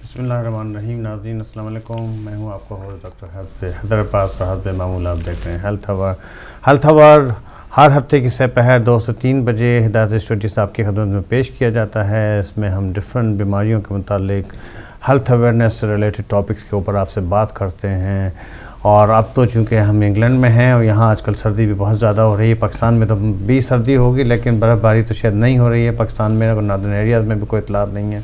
बिस्मिल्लाहिर्रहमानिर्रहीम। नाज़रीन अस्सलाम वालेकुम। मैं हूं आपका होस्ट डॉक्टर हैदर अब्बास और हस्ब मामूल आप देख रहे हैं हेल्थ आवर हर हफ्ते की दोपहर 2 से 3 बजे हिदायत स्टूडियो से आपकी खिदमत में पेश किया जाता है। इसमें हम डिफरेंट बीमारियों के मुतालिक हेल्थ अवेयरनेस से रिलेटेड टॉपिक्स के ऊपर आपसे बात करते हैं। और अब तो चूँकि हम इंग्लैंड में हैं और यहाँ आजकल सर्दी भी बहुत ज़्यादा हो रही है। पाकिस्तान में तो भी सर्दी होगी लेकिन बर्फ़बारी तो शायद नहीं हो रही है पाकिस्तान में और नॉर्दर्न एरियाज़ में भी कोई इतलात नहीं है।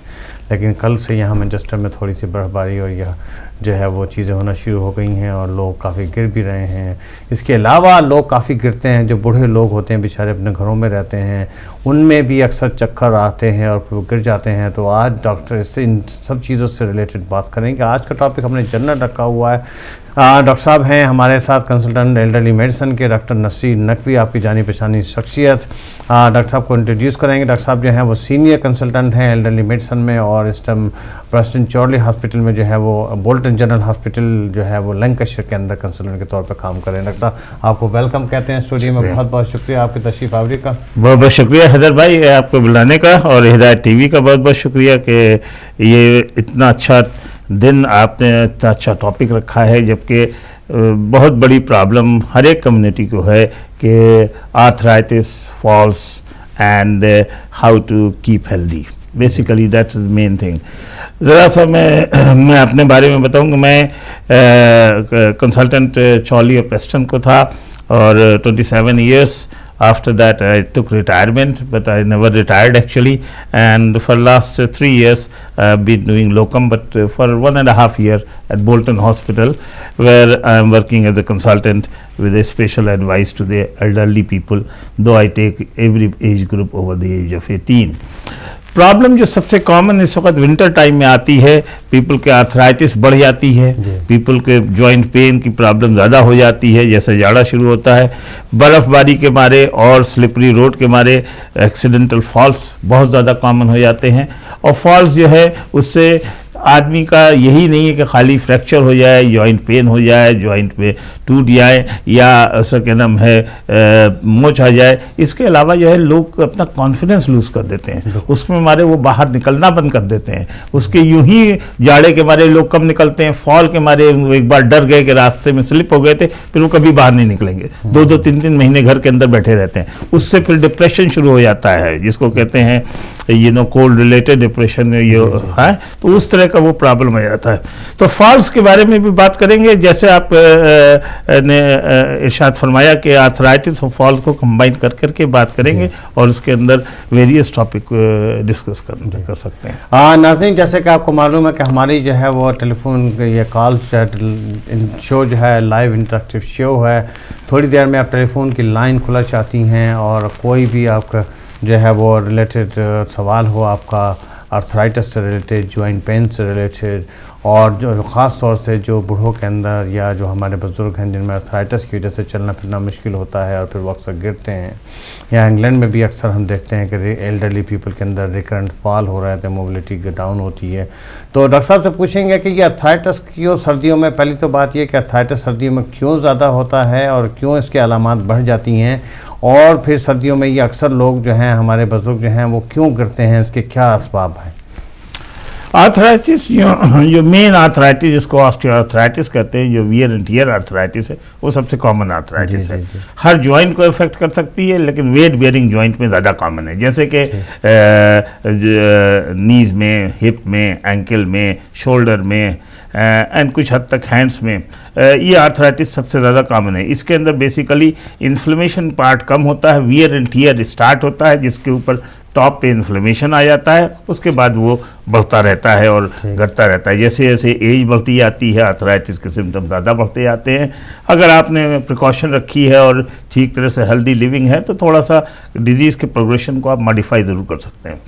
लेकिन कल से यहाँ मैनचेस्टर में थोड़ी सी बर्फ़बारी और यह जो है वो चीज़ें होना शुरू हो गई हैं और लोग काफ़ी गिर भी रहे हैं। इसके अलावा लोग काफ़ी गिरते हैं, जो बूढ़े लोग होते हैं बेचारे अपने घरों में रहते हैं, उनमें भी अक्सर चक्कर आते हैं और फिर वो गिर जाते हैं। तो आज डॉक्टर इससे इन सब चीज़ों से रिलेटेड बात करेंगे। आज का टॉपिक हमने जनरल रखा हुआ है। डॉक्टर साहब हैं हमारे साथ, कंसल्टेंट एल्डरली मेडिसिन के डॉक्टर नसीर नकवी, आपकी जानी पहचानी शख्सियत। डॉक्टर साहब को इंट्रोड्यूस करेंगे। डॉक्टर साहब जो हैं वो सीनियर कंसल्टेंट हैं एल्डरली मेडिसिन में और इस टाइम प्रेसिडेंट चॉर्ली हॉस्पिटल में जो है वो बोल्टन जनरल हॉस्पिटल जो है वो लंकाशायर के अंदर कंसल्टेंट के तौर पर काम कर रहे हैं। डॉक्टर साहब आपको वेलकम कहते हैं स्टूडियो में। बहुत बहुत शुक्रिया आपकी तशरीफ़ आवरी का। बहुत बहुत शुक्रिया हैदर भाई आपको बुलाने का, और हिदायत टीवी का बहुत बहुत शुक्रिया कि ये इतना अच्छा दिन आपने इतना अच्छा टॉपिक रखा है, जबकि बहुत बड़ी प्रॉब्लम हर एक कम्युनिटी को है कि arthritis, falls and how to keep healthy. Basically that's the main thing. ज़रा सा मैं अपने बारे में बताऊंगा। मैं कंसल्टेंट चॉर्ली और प्रेस्टन को था और 27 years. After that I took retirement, but I never retired actually, and for last 3 years I've been doing locum, but for 1.5 years at Bolton Hospital, where I am working as a consultant with a special advice to the elderly people, though I take every age group over the age of 18. Problem जो सबसे common इस वक्त winter time में आती है, people के arthritis बढ़ जाती है, पीपल के जॉइंट पेन की प्रॉब्लम ज़्यादा हो जाती है जैसे जाड़ा शुरू होता है। बर्फ़बारी के मारे और स्लिपरी रोड के मारे एक्सीडेंटल फॉल्स बहुत ज़्यादा कॉमन हो जाते हैं। और फॉल्स जो है उससे आदमी का यही नहीं है कि खाली फ्रैक्चर हो जाए, जॉइंट पेन हो जाए, जॉइंट में टूट जाए या ऐसा क्या नाम है मोच आ जाए। इसके अलावा जो है लोग अपना कॉन्फिडेंस लूज़ कर देते हैं, उसमें मारे वो बाहर निकलना बंद कर देते हैं। उसके यूं ही जाड़े के मारे लोग कम निकलते हैं, फॉल के मारे एक बार डर गए कि रास्ते में स्लिप हो गए थे, फिर वो कभी बाहर नहीं निकलेंगे। 2-2, 3-3 महीने घर के अंदर बैठे रहते हैं। उससे फिर डिप्रेशन शुरू हो जाता है, जिसको कहते हैं कोल्ड रिलेटेड डिप्रेशन है। तो उस तरह का वो प्रॉब्लम आ जाता है। तो फॉल्स के बारे में भी बात करेंगे। जैसे आप ने इरशाद फरमाया कि आर्थराइटिस और फॉल को कंबाइन कर करके बात करेंगे और उसके अंदर वेरियस टॉपिक डिस्कस कर सकते हैं। नाज़रीन, जैसे कि आपको मालूम है कि हमारी जो है वो टेलीफोन ये कॉल शो जो है लाइव इंटरेक्टिव शो है। थोड़ी देर में आप टेलीफोन की लाइन खुला चाहती हैं और कोई भी आपका जो है वो रिलेटेड सवाल हो, आपका आर्थराइटिस से रिलेटेड, जॉइंट पेन से रिलेटेड, और जो ख़ास तौर से जो बूढ़ों के अंदर या जो हमारे बुज़ुर्ग हैं जिनमें आर्थराइटिस की वजह से चलना फिरना मुश्किल होता है और फिर वो अक्सर गिरते हैं, या इंग्लैंड में भी अक्सर हम देखते हैं कि एल्डरली पीपल के अंदर रिकरेंट फॉल हो रहा है, तो मोबिलिटी डाउन होती है। तो डॉक्टर साहब से पूछेंगे कि ये आर्थराइटिस क्यों सर्दियों में, पहली तो बात ये कि आर्थराइटिस सर्दियों में क्यों ज़्यादा होता है और क्यों इसके अलामात बढ़ जाती हैं, और फिर सर्दियों में ये अक्सर लोग जो हैं हमारे बुज़ुर्ग जो हैं वो क्यों गिरते हैं, इसके क्या असबाब हैं? आर्थराइटिस जो मेन आर्थराइटिस जिसको ऑस्टियोआर्थराइटिस कहते हैं, जो वियर एंड टियर आर्थराइटिस है, वो सबसे कॉमन आर्थराइटिस है। हर जॉइंट को इफेक्ट कर सकती है, लेकिन वेट बेयरिंग जॉइंट में ज़्यादा कॉमन है, जैसे कि नीज में, हिप में, एंकल में, शोल्डर में एंड कुछ हद तक हैंड्स में। ये आर्थराइटिस सबसे ज़्यादा कॉमन है। इसके अंदर बेसिकली इन्फ्लेमेशन पार्ट कम होता है, वियर एंड टियर स्टार्ट होता है, जिसके ऊपर टॉप पे इन्फ्लेमेशन आ जाता है, उसके बाद वो बढ़ता रहता है और घटता रहता है। जैसे जैसे एज बढ़ती जाती है आर्थराइटिस के सिम्टम ज़्यादा बढ़ते जाते हैं। अगर आपने प्रिकॉशन रखी है और ठीक तरह से हेल्दी लिविंग है तो थोड़ा सा डिजीज़ के प्रोग्रेशन को आप मॉडिफाई ज़रूर कर सकते हैं।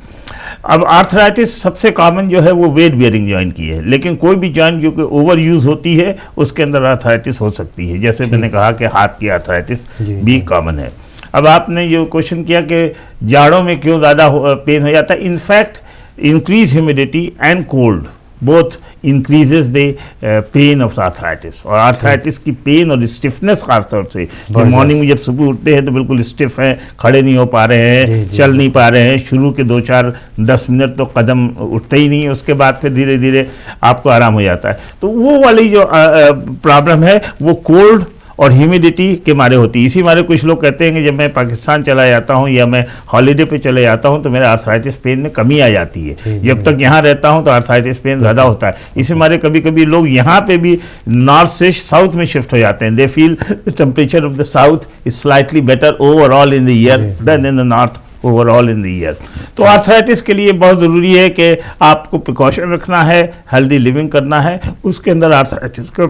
अब आर्थराइटिस सबसे कॉमन जो है वो वेट बियरिंग जॉइंट की है, लेकिन कोई भी जॉइंट जो कि ओवर यूज़ होती है उसके अंदर आर्थराइटिस हो सकती है। जैसे मैंने कहा कि हाथ की आर्थराइटिस भी कॉमन है। अब आपने जो क्वेश्चन किया कि जाड़ों में क्यों ज़्यादा पेन हो जाता है, in fact increase humidity and cold both increases the pain of the arthritis. और arthritis की पेन और स्टिफनेस खासतौर से मॉर्निंग में जब सुबह उठते हैं तो बिल्कुल स्टिफ हैं, खड़े नहीं हो पा रहे हैं, चल नहीं पा रहे हैं, शुरू के 2-4-10 मिनट तो कदम उठते ही नहीं है, उसके बाद फिर धीरे धीरे आपको आराम हो जाता है। तो वो वाली जो प्रॉब्लम है वो कोल्ड और ह्यूमिडिटी के मारे होती है। इसी मारे कुछ लोग कहते हैं कि जब मैं पाकिस्तान चला जाता हूँ या मैं हॉलीडे पे चले जाता हूँ तो मेरा आर्थराइटिस पेन में कमी आ जाती है, जब तक यहाँ रहता हूँ तो आर्थराइटिस पेन ज़्यादा होता है। इसी मारे कभी कभी लोग यहाँ पे भी नॉर्थ से साउथ में शिफ्ट हो जाते हैं। They feel the temperature of the south is slightly better overall in the year than in the north overall in the year. तो आर्थराइटिस के लिए बहुत ज़रूरी है कि आपको प्रिकॉशन रखना है, हेल्दी लिविंग करना है, उसके अंदर आर्थराइटिस का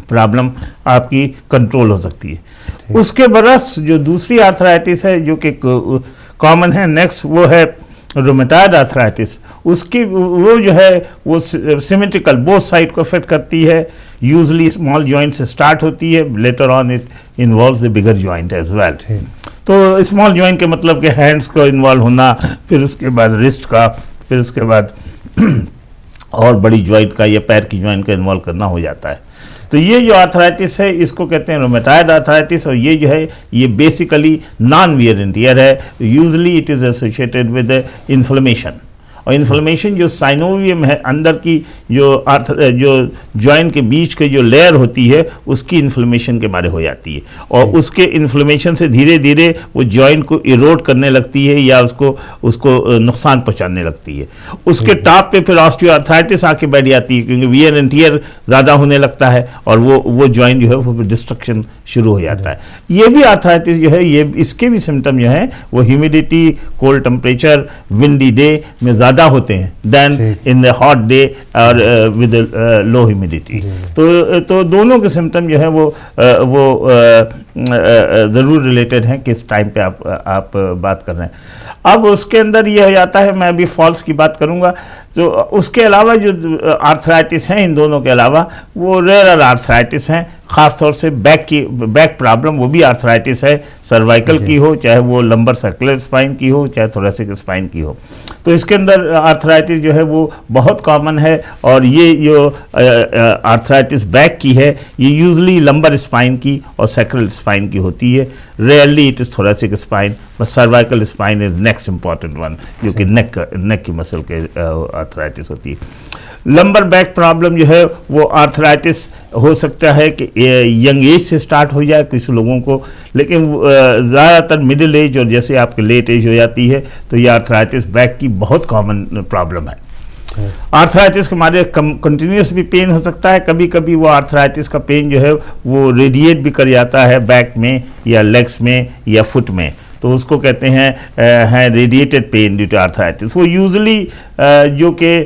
प्रॉब्लम आपकी कंट्रोल हो सकती है। उसके बरस जो दूसरी आर्थराइटिस है जो कि कॉमन है नेक्स्ट, वो है रोमेटॉइड आर्थराइटिस। उसकी वो जो है वो सिमेट्रिकल बोथ साइड को अफेक्ट करती है। यूजली स्मॉल जॉइंट से स्टार्ट होती है, later on it involves the bigger joint as well. तो स्मॉल जॉइंट के मतलब कि हैंड्स को इन्वॉल्व होना, फिर उसके बाद रिस्ट का, फिर उसके बाद और बड़ी जॉइंट का या पैर की जॉइंट का इन्वॉल्व करना हो जाता है। तो ये जो आर्थराइटिस है इसको कहते हैं रोमेटॉइड आर्थराइटिस, और ये जो है ये basically non wear and tear है। Usually it is associated with inflammation, और इन्फ्लेमेशन जो साइनोवियम है अंदर की जो जॉइंट के बीच के जो लेयर होती है उसकी इन्फ्लेमेशन के मारे हो जाती है, और उसके इन्फ्लेमेशन से धीरे धीरे वो जॉइंट को इरोड करने लगती है या उसको नुकसान पहुंचाने लगती है। उसके टॉप पे फिर ऑस्टियोआर्थराइटिस आके बैठ जाती है, क्योंकि वियर एंड टियर ज़्यादा होने लगता है और वो जॉइंट जो है वो डिस्ट्रक्शन शुरू हो जाता है। ये भी आर्थराइटिस जो है ये इसके भी सिम्टम जो है वो humidity, cold temperature, windy day में ज़्यादा होते हैं then in the hot day और विद लो ह्यूमिडिटी। तो दोनों के सिम्टम जो है वो ज़रूर रिलेटेड हैं किस टाइम पे आप बात कर रहे हैं। अब उसके अंदर ये हो जाता है, मैं अभी फॉल्स की बात करूंगा। तो उसके अलावा जो आर्थराइटिस हैं इन दोनों के अलावा वो रेयर आर्थराइटिस हैं, ख़ासतौर से बैक प्रॉब्लम, वो भी आर्थराइटिस है, सर्वाइकल की हो, चाहे वो लंबर सर्कुलर स्पाइन की हो, चाहे थोरेसिक स्पाइन की हो। तो इसके अंदर आर्थराइटिस जो है वो बहुत कॉमन है, और ये जो आर्थराइटिस बैक की है ये यूजुअली लंबर स्पाइन की और सैक्रल स्पाइन की होती है। Rarely it is thoracic spine, but cervical spine is next important one, जो कि नेक की मसल के आर्थराइटिस होती है। लंबर बैक प्रॉब्लम जो है वो आर्थराइटिस हो सकता है कि यंग एज से स्टार्ट हो जाए कुछ लोगों को, लेकिन ज़्यादातर मिडिल एज और जैसे आपके लेट एज हो जाती है तो ये आर्थराइटिस बैक की बहुत कॉमन प्रॉब्लम है। आर्थराइटिस के मारे कंटिन्यूस भी पेन हो सकता है, कभी कभी वो आर्थराइटिस का पेन जो है वो रेडिएट भी कर जाता है बैक में या लेग्स में या फुट में, तो उसको कहते हैं radiated pain due to arthritis. वो यूजुअली जो कि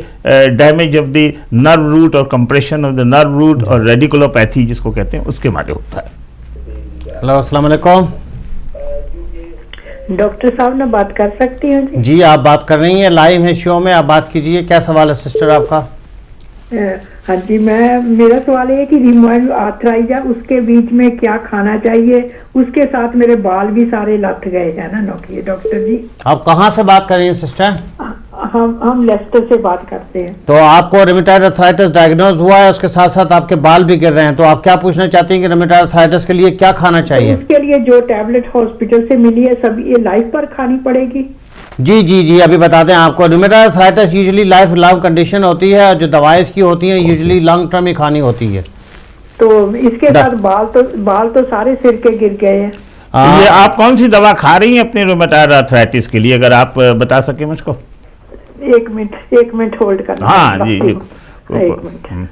damage of the nerve root और compression of the nerve root और रेडिकुलोपैथी जिसको कहते हैं उसके मारे होता है। हेलो, अस्सलाम वालेकुम। डॉक्टर साहब ने बात कर सकती हूँ जी? जी आप बात कर रही हैं, लाइव है शो में, आप बात कीजिए। क्या सवाल है सिस्टर आपका? हाँ जी, मेरा सवाल है कि रिमोइड आर्थराइटिस उसके बीच में क्या खाना चाहिए? उसके साथ मेरे बाल भी सारे लथ गए हैं ना नौकी। डॉक्टर जी आप कहाँ से बात कर रही हैं सिस्टर? हम लेस्टर से बात करते हैं। तो आपको रूमेटॉइड आर्थराइटिस डायग्नोज हुआ है, उसके साथ साथ आपके बाल भी गिर रहे हैं, तो आप क्या पूछना चाहती हैं कि रूमेटॉइड आर्थराइटिस के लिए क्या खाना चाहिए? तो उसके लिए जो टैबलेट हॉस्पिटल से मिली है सब ये लाइफ पर खानी पड़ेगी? जी अभी बताते हैं आपको। Rheumatoid arthritis usually life long condition होती है, और जो दवाएं इसकी होती हैं यूजुअली लॉन्ग टर्म ही खानी होती है। तो इसके साथ बाल तो सारे सिर के गिर गए हैं। ये आप कौन सी दवा खा रही हैं अपने रूमेटॉइड आर्थराइटिस के लिए, अगर आप बता सके मुझको? एक मिनट होल्ड करना। हाँ जी जी, एक मिनट।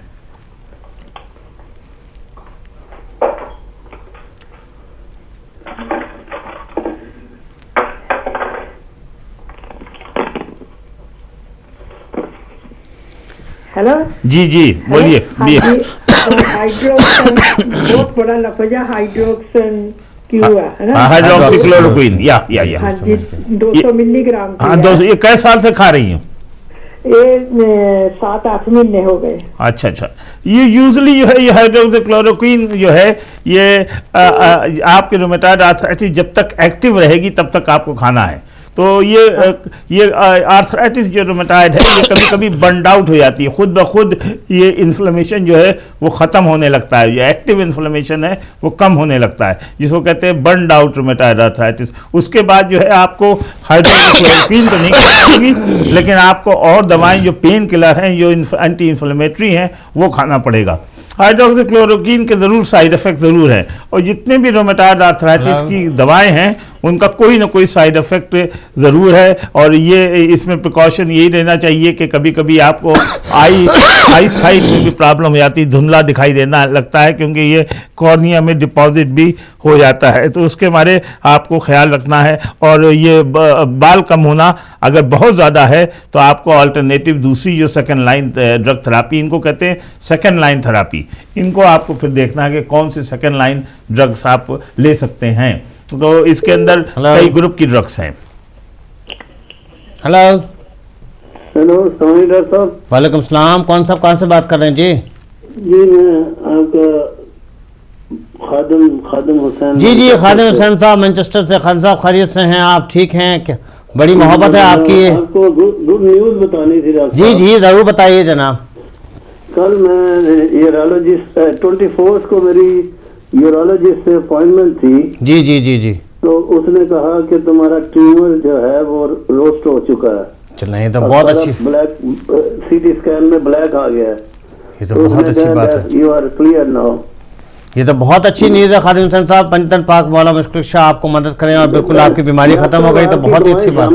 हेलो जी बोलिए। हाइड्रोक्सन बहुत बड़ा लफज है, हाइड्रोक्सन क्यों है ना? हाइड्रोक्सीक्लोरोक्वीन या हाँ जी 200 मिलीग्राम। हाँ 200। ये कै साल से खा रही हैं? ये 7-8 महीने हो गए। अच्छा। ये यूजुअली जो है ये हाइड्रोक्सीक्लोरोक्वीन जो है ये आपके रूमेटॉइड आर्थराइटिस जब तक एक्टिव रहेगी तब तक आपको खाना है, तो ये आर्थराइटिस जो रोमेटॉइड है ये कभी कभी बर्न आउट हो जाती है, खुद ब खुद ये इन्फ्लेमेशन जो है वो ख़त्म होने लगता है, जो एक्टिव इन्फ्लेमेशन है वो कम होने लगता है, जिसको कहते हैं बर्न आउट रोमेटॉइड आर्थराइटिस। उसके बाद जो है आपको हाइड्रोक्लोरोक्वीन तो नहीं खानी, लेकिन आपको और दवाएं जो पेन किलर हैं, जो एंटी इन्फ्लेमेटरी हैं, वो खाना पड़ेगा। हाइड्रोक्सीक्लोरोक्वीन के ज़रूर साइड इफ़ेक्ट ज़रूर हैं, और जितने भी रोमेटॉइड आर्थराइटिस की दवाएं हैं उनका कोई ना कोई साइड इफ़ेक्ट ज़रूर है। और ये इसमें प्रिकॉशन यही रहना चाहिए कि कभी कभी आपको आई साइड में भी प्रॉब्लम हो जाती है, धुंधला दिखाई देना लगता है, क्योंकि ये कॉर्निया में डिपॉजिट भी हो जाता है, तो उसके बारे आपको ख्याल रखना है। और ये बाल कम होना अगर बहुत ज़्यादा है तो आपको अल्टरनेटिव दूसरी जो सेकंड लाइन ड्रग थेरापी, इनको कहते हैं सेकंड लाइन थेरापी, इनको आपको फिर देखना है कि कौन सी सेकंड लाइन ड्रग्स आप ले सकते हैं। तो इसके अंदर कई ग्रुप की ड्रग्स हैं। हेलो हेलो डॉक्टर साहब। वालेकुम सलाम, कौन से बात कर रहे हैं जी? जी मैं आपका खादिम हुसैन। जी खादिम हुसैन साहब मैनचेस्टर से। खान साहब खैरियत से हैं? आप ठीक हैं? क्या बड़ी मोहब्बत है आपकी। आपको गुड न्यूज़ बतानी थी डॉक्टर। जी जरूर बताइए जनाब। कल मैं यूरोलॉजिस्ट 24 को मेरी यूरोलॉजिस्ट से अपॉइंटमेंट थी। जी तो उसने कहा कि तुम्हारा ट्यूमर जो है वो रोस्ट हो चुका है। चल ये तो बहुत अच्छी, ब्लैक सीटी स्कैन में ब्लैक आ गया है। ये तो बहुत अच्छी बात है। You are clear now. ये तो बहुत अच्छी न्यूज़ है खादिम हुसैन साहब। पंजतन पाक मौला मुश्किल शाह आपको मदद करें और बिल्कुल आपकी बीमारी खत्म हो गई, तो बहुत ही अच्छी बात।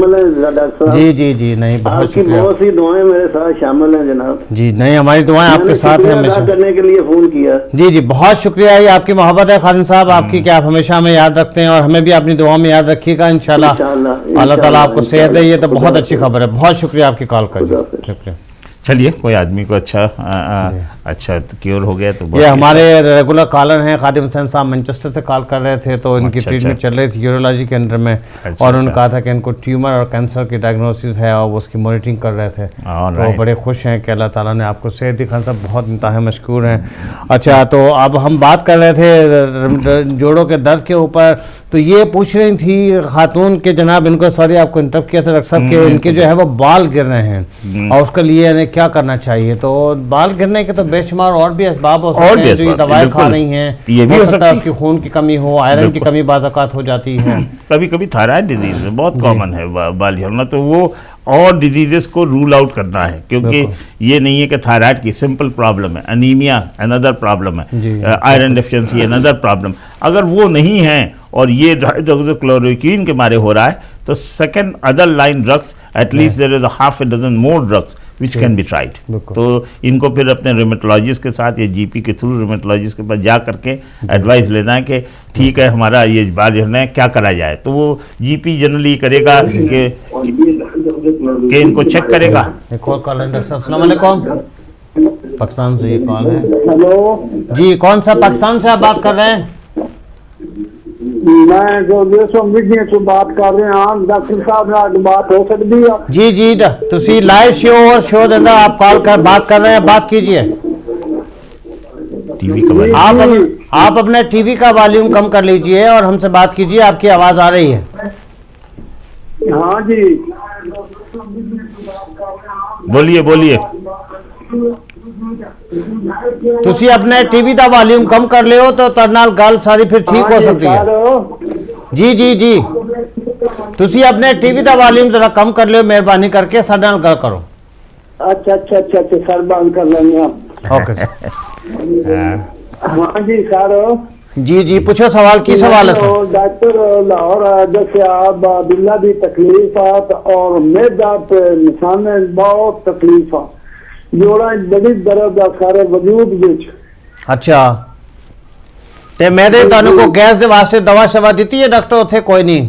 जी नहीं, बहुत शुक्रिया। बहुत सी दुआएं मेरे साथ शामिल हैं जनाब। जी नहीं, हमारी दुआएं आपके साथ हैं हमेशा। करने के लिए फोन किया। जी बहुत शुक्रिया, ये आपकी मोहब्बत है खादिम साहब आपकी, कि आप हमेशा हमें याद रखते हैं और हमें भी अपनी दुआ में याद रखिएगा इंशाल्लाह। अल्लाह ताला आपको सेहत दे। ये तो बहुत अच्छी खबर है। बहुत शुक्रिया आपकी कॉल कर। शुक्रिया। चलिए, कोई आदमी को अच्छा क्योर हो गया तो ये हमारे रेगुलर कॉलर हैं। खादिम हुसैन साहब मैनचेस्टर से कॉल कर रहे थे, तो इनकी ट्रीटमेंट चल रही थी यूरोलॉजी के अंदर में, और उन्होंने कहा था कि इनको ट्यूमर और कैंसर की डायग्नोसिस है और वो उसकी मॉनिटरिंग कर रहे थे, तो वो बड़े खुश हैं कि अल्लाह ताला ने आपको सेहत दी। खान साहब बहुत इंतहा मशकूर हैं। अच्छा, तो अब हम बात कर रहे थे जोड़ों के दर्द के ऊपर, तो ये पूछ रही थी खातून के जनाब, इनको सॉरी आपको इंटरप्ट किया था डॉक्टर साहब, के इनके जो है वो बाल गिर रहे हैं और उसके लिए क्या करना चाहिए। तो बाल गिरने के तो बेशुमार और भी असबाब हो सकते हैं, जो ये दवाई खा रही हैं, ये भी हो सकता है उसकी खून की कमी हो, आयरन की कमी बाज़ औक़ात हो जाती है। कभी कभी थायराइड डिजीज में बहुत कॉमन है बाल झड़ना, तो वो और डिजीजेस को रूल आउट करना है, क्योंकि ये नहीं है कि थायराइड की सिंपल प्रॉब्लम है, अनीमिया अनदर प्रॉब्लम है, आयरन डेफिशिएंसी अनदर प्रॉब्लम। अगर वो नहीं है और ये हाइड्रोक्सीक्लोरोक्वीन के मारे हो रहा है, तो second other line drugs, at least there is a half a dozen more drugs which can be tried। तो इनको फिर अपने रिमेटोलॉजिस्ट के साथ या जीपी के थ्रू रिमेटोलॉजिस्ट के पास जा करके एडवाइस लेना है कि ठीक है हमारा ये बाल झड़ना है, क्या करा जाए। तो वो जीपी जनरली करेगा कि इनको चेक करेगा। एक और कॉल है डॉक्टर साहब। अस्सलाम वालेकुम, पाकिस्तान से ये कॉल है। हेलो जी, कौन सा पाकिस्तान से आप बात कर रहे हैं? मैं जो से बात कर रहे हैं डॉक्टर साहब, आज बात हो सकती है? जी तुसी लाइव शो और शो दे आप कॉल कर बात कर रहे हैं, बात कीजिए। टीवी का आप अपने टीवी का वॉल्यूम कम कर लीजिए और हमसे बात कीजिए, आपकी आवाज आ रही है। हाँ जी, बोलिए। तुसी अपने टीवी का वॉल्यूम कम कर लियो तो तर नाल गल सारी फिर ठीक हो सकती है। जी तुसी अपने टीवी का वॉल्यूम जरा कम कर लियो, मेहरबानी करके साडे नाल गल करो। अच्छा सर, बंद कर लेंगे ओके हाँ जी सर। जी पूछो सवाल, की सवाल है सर? डॉक्टर लाहौर जैसे आप बिल्ला भी तकलीफ और मैदा पे निशान बहुत तकलीफ है, जोड़ा बड़ी दर्द है सारे वजूद विच। अच्छा, ते मैदे तानू को गैस दे वास्ते दवा शवा दी है डॉक्टर उथे? कोई नहीं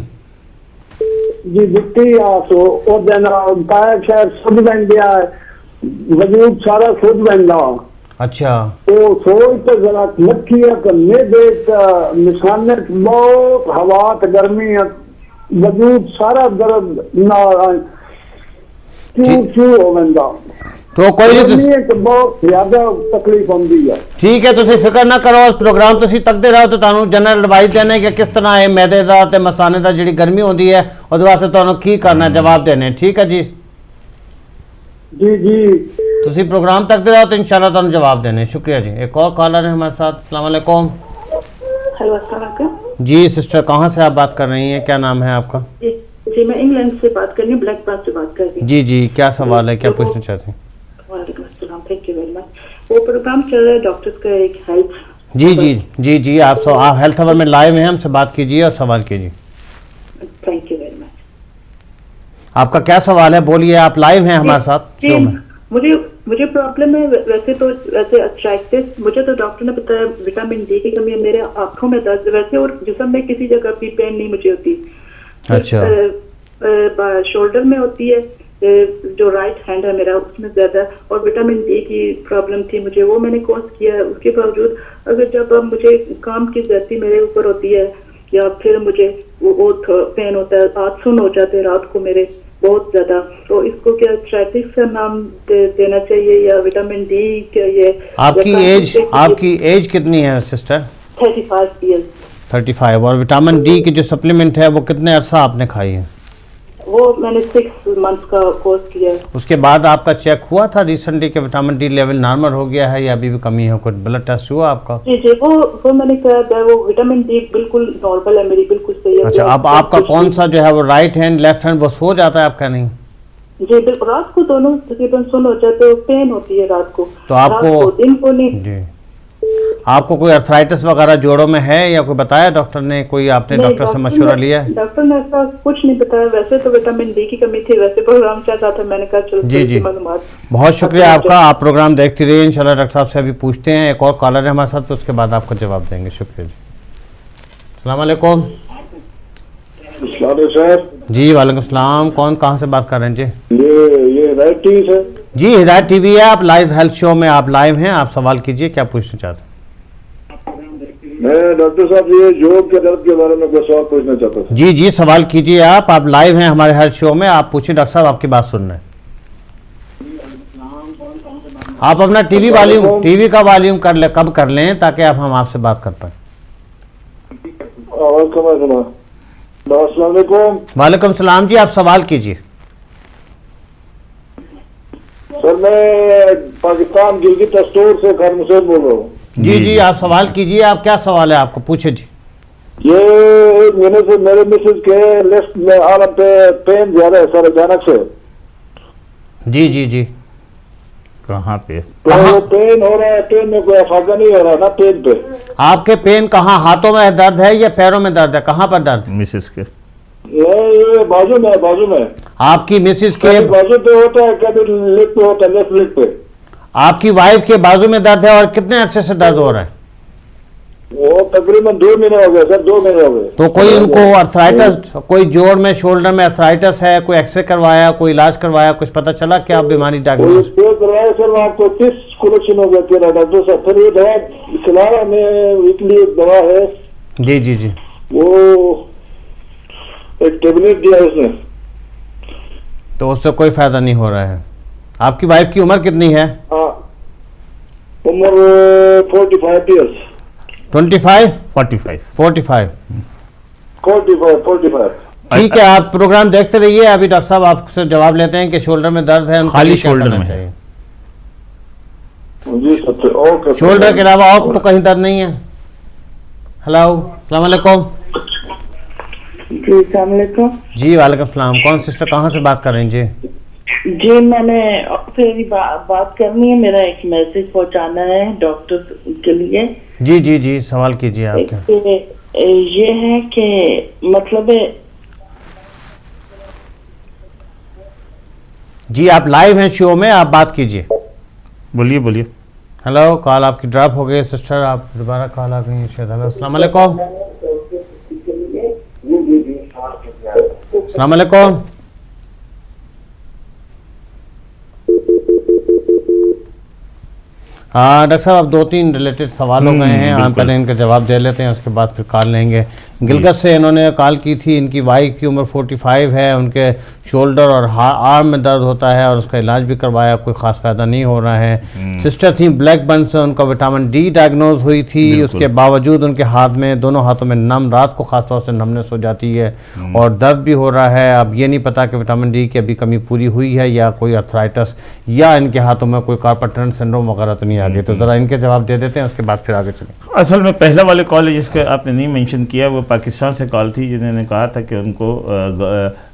जी दिखती सो ओ दिन पैर शायद सुध बन गया, वजूद सारा सुध बनना। अच्छा, तो सोच तो जरा लखी है कि मैदे निशान बहुत हवा गर्मी वजूद सारा दर्द ना क्यों हो बंदा। तो कोई नहीं गर्मी एक बहुत ज्यादा तकलीफ आती है। ठीक है, ਤੁਸੀਂ ਫਿਕਰ ਨਾ ਕਰੋ। ਪ੍ਰੋਗਰਾਮ ਤੁਸੀਂ ਤੱਕਦੇ ਰਹੋ ਤੇ ਤੁਹਾਨੂੰ ਜਨਰਲ ਐਡਵਾਈਸ ਦੇਣੇ ਕਿ ਕਿਸ ਤਰ੍ਹਾਂ ਇਹ ਮੈਦੇ ਦਾ ਤੇ ਮਸਾਨੇ ਦਾ ਜਿਹੜੀ ਗਰਮੀ ਹੁੰਦੀ ਹੈ ਉਹਦੇ ਵਾਸਤੇ ਤੁਹਾਨੂੰ ਕੀ ਕਰਨਾ, ਜਵਾਬ ਦੇਣੇ। ਠੀਕ ਹੈ ਜੀ, जी जी ਤੁਸੀਂ प्रोग्राम तकते रहो तो इंशाल्लाह ਤੁਹਾਨੂੰ जवाब देने। शुक्रिया जी। एक और कॉलर है हमारे साथ। अस्सलाम वालेकुम। हेलो अस्सलाम वालेकुम। जी सिस्टर, कहाँ से आप बात कर रही हैं, क्या नाम है आपका? जी मैं इंग्लैंड से बात कर रही हूँ, ब्लैक पास से बात कर रही हूँ। जी जी, क्या सवाल है, क्या पूछना चाहते हैं? वालेकुम अस्सलाम, थैंक यू वेरी मच। वो प्रोग्राम चल रहा है डॉक्टर्स का एक हेल्थ। जी जी जी जी, आप हेल्थ अवर में लाइव हैं, हमसे बात कीजिए और सवाल कीजिए। Thank you very much. आपका क्या सवाल है, बोलिए। आप लाइव हैं हमारे साथ शो में। मुझे प्रॉब्लम है वैसे आर्थराइटिस। मुझे तो डॉक्टर ने बताया विटामिन डी की कमी है, मेरे आंखों में दर्द वैसे और जिस्म में किसी जगह भी पेन नहीं मुझे होती। अच्छा। शोल्डर में होती है, जो राइट हैंड है मेरा उसमें ज्यादा, और विटामिन डी की प्रॉब्लम थी मुझे, वो मैंने कोर्स किया है। उसके बावजूद अगर जब मुझे काम की ज्यादती मेरे ऊपर होती है या फिर मुझे वो पेन होता है, हाथ सुन हो जाते हैं रात को मेरे बहुत ज्यादा, तो इसको क्या आर्थराइटिस का नाम देना चाहिए या विटामिन डी के? ये आपकी एज कितनी है सिस्टर? 35 ईयर्स। 35। और विटामिन डी की जो सप्लीमेंट है वो कितने अरसा आपने खाई है? वो मैंने 6 मंथ्स का कोर्स किया है। उसके बाद आपका चेक हुआ था रिसेंटली कि विटामिन डी लेवल नॉर्मल हो गया है या अभी भी कमी है? कुछ ब्लड टेस्ट हुआ आपका? जी जी, वो मैंने कहा था, वो विटामिन डी बिल्कुल नॉर्मल है मेरी, बिल्कुल सही है। अच्छा, अब आपका कौन सा जो है वो राइट हैंड लेफ्ट हैंड वो सो जाता है आपका? नहीं जी, बिल्कुल रात को दोनों तकरीबन सुन हो जाते हैं, पेन होती है रात को। तो आपको दिन को नहीं जी, आपको कोई अर्थराइटिस वगैरह जोड़ों में है या कोई बताया डॉक्टर ने? कोई आपने डॉक्टर से मशवरा लिया है? डॉक्टर ने ऐसा कुछ नहीं बताया। वैसे तो विटामिन डी की कमी थी, वैसे प्रोग्राम चल रहा था, मैंने कहा चलो जी जी, बहुत शुक्रिया आपका। आप प्रोग्राम देखती रहिए, इंशाल्लाह डॉक्टर साहब से अभी पूछते हैं। एक और कॉलर है हमारे साथ, तो उसके बाद आपको जवाब देंगे। शुक्रिया जी। अस्सलाम वालेकुम। जी वालेकुम सलाम। कौन कहाँ से बात कर रहे हैं जी? ये हिदायत टीवी है जी, हिदायत टीवी है। आप लाइव हेल्थ शो में आप लाइव हैं, आप सवाल कीजिए, क्या पूछना चाहते हैं? मैं डॉक्टर साहब ये जोड़ के दर्द के बारे में कोई सवाल पूछना चाहता था। जी जी, सवाल कीजिए। आप लाइव हैं हमारे हेल्थ शो में, आप पूछिए। डॉक्टर साहब आपकी बात सुन रहे हैं। आप अपना टीवी का वॉल्यूम कब कर लें ताकि आप हम आपसे बात कर पाए। वालेकुम सलाम जी, आप सवाल कीजिए। सर मैं पाकिस्तान गिलगित स्टोर से खान मुसैद बोल रहा हूँ। जी जी, आप सवाल कीजिए। आप क्या सवाल है आपको, पूछे जी। ये एक महीने से मेरे मिसेज के लेफ्ट में आर्म पे पेन ज्यादा है सर, अचानक से। जी जी जी, कहाँ पे? तो पेन हो रहा है, पेन में कोई फायदा नहीं हो रहा है ना पेन पे। आपके पेन कहाँ, हाथों में दर्द है या पैरों में दर्द है, कहाँ पर दर्द? मिसेस के ये बाजू में आपकी मिसेज के बाजू पे होता है, कभी लेग पे होता है, लेफ्ट लेग पे। आपकी वाइफ के बाजू में दर्द है और कितने अरसे से दर्द हो रहा है? वो तकरीबन 2 महीने हो गए सर, 2 महीने हो गए। तो कोई उनको अर्थराइटिस, कोई जोड़ में शोल्डर में अर्थराइटिस है? कोई एक्सरे करवाया, कोई इलाज करवाया, कुछ पता चला क्या बीमारी डायग्नोज? करवाया सर, आपको 30 कलेक्शन हो गया तेरा डॉक्टर साहब। फिर ये दवा खिलाया में वीकली दवा है। जी जी जी, वो एक टेबलेट दिया उसने, तो उससे कोई फायदा नहीं हो रहा है। आपकी वाइफ की उम्र कितनी है? हाँ उम्र 45 ईयर्स। 25 45 45 45। ठीक है, आप प्रोग्राम देखते रहिए। अभी डॉक्टर साहब आपसे जवाब लेते हैं कि शोल्डर में दर्द है, खाली शोल्डर में चाहिए। जी सबसे और शोल्डर के अलावा और तो कहीं दर्द नहीं है? हेलो, अस्सलाम वालेकुम। जी अस्सलाम वालेकुम। जी वालेकुम सलाम। कौन सिस्टर, कहाँ से बात कर रही हैं जी? जी मैंने फिर बात करनी है, मेरा एक मैसेज पहुंचाना है डॉक्टर के लिए। जी जी जी, सवाल कीजिए आपके। ये है कि मतलब जी, आप लाइव हैं शो में, आप बात कीजिए। बोलिए बोलिए। हेलो, कॉल आपकी ड्रॉप हो गई सिस्टर, आप दोबारा कॉल आ गई शायद। हेलो, अस्सलाम वालेकुम। अस्सलाम वालेकुम। हाँ डॉक्टर साहब, अब 2-3 रिलेटेड सवाल हो गए हैं। हम पहले इनके जवाब दे लेते हैं, उसके बाद फिर कॉल लेंगे। गिलगत से इन्होंने कॉल की थी। इनकी वाइफ की उम्र 45 है, उनके शोल्डर और आर्म में दर्द होता है और उसका इलाज भी करवाया, कोई ख़ास फ़ायदा नहीं हो रहा है। सिस्टर थी ब्लैक बर्न से, उनका विटामिन डी डायग्नोज हुई थी। उसके बावजूद उनके हाथ में, दोनों हाथों में नम, रात को ख़ास तौर से नमनेस हो जाती है और दर्द भी हो रहा है। अब ये नहीं पता कि विटामिन डी की अभी कमी पूरी हुई है या कोई अर्थराइटिस या इनके हाथों में कोई कार्पल टनल सिंड्रोम वगैरह तो नहीं आ गई। तो ज़रा इनके जवाब दे देते हैं, उसके बाद फिर आगे चलें। असल में पहला वाले कॉल जिसका आपने नहीं मेंशन किया वो पाकिस्तान से कॉल थी, जिन्होंने कहा था कि उनको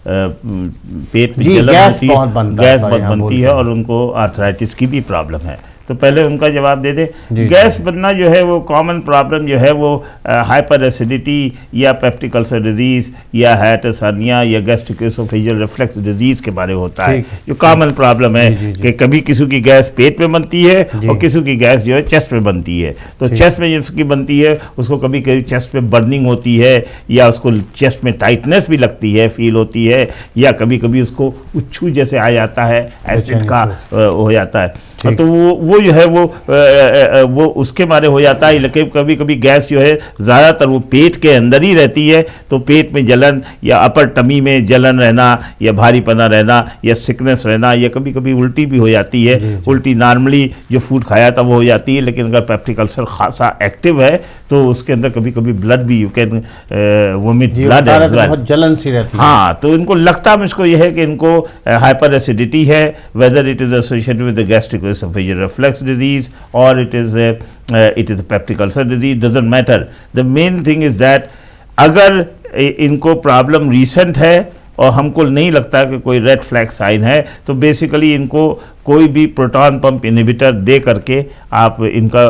पेट में जलन होती है, गैस बहुत बनती है और उनको आर्थराइटिस की भी प्रॉब्लम है। तो पहले उनका जवाब दे दे। गैस बनना जो है वो कॉमन प्रॉब्लम जो है वो हाइपर एसिडिटी या पेप्टिक अल्सर डिजीज़ या हाइटिस हर्निया या गैस्ट्रिक एसोफेजियल रिफ्लक्स डिजीज़ के बारे में होता है। जो कॉमन प्रॉब्लम है कि कभी किसी की गैस पेट में बनती है और किसी की गैस जो है चेस्ट में बनती है। तो चेस्ट में जिसकी बनती है उसको कभी कभी चेस्ट में बर्निंग होती है या उसको चेस्ट में टाइटनेस भी लगती है, फील होती है, या कभी कभी उसको उच्छू जैसे आ जाता है, एसिड का हो जाता है। तो वो जो है वो उसके बारे हो जाता है। लेकिन कभी कभी गैस जो है ज़्यादातर वो पेट के अंदर ही रहती है, तो पेट में जलन या अपर टमी में जलन रहना या भारीपना रहना या सिकनेस रहना या कभी कभी उल्टी भी हो जाती है। उल्टी नॉर्मली जो फूड खाया था वो हो जाती है, लेकिन अगर पेप्टिक अल्सर खासा एक्टिव है तो उसके अंदर कभी कभी ब्लड भी यू कैन वोमिट ब्लड, बहुत जलन सी रहती है। हाँ, तो इनको लगता मुझको यह है कि इनको हाइपर एसिडिटी है, whether it is associated with the gastric oesophageal reflux disease और it is a peptic ulcer disease, doesn't matter. The main thing is that अगर इनको प्रॉब्लम रीसेंट है और हमको नहीं लगता कि कोई रेड फ्लैग साइन है, तो बेसिकली इनको कोई भी प्रोटॉन पंप इनहिबिटर दे करके आप इनका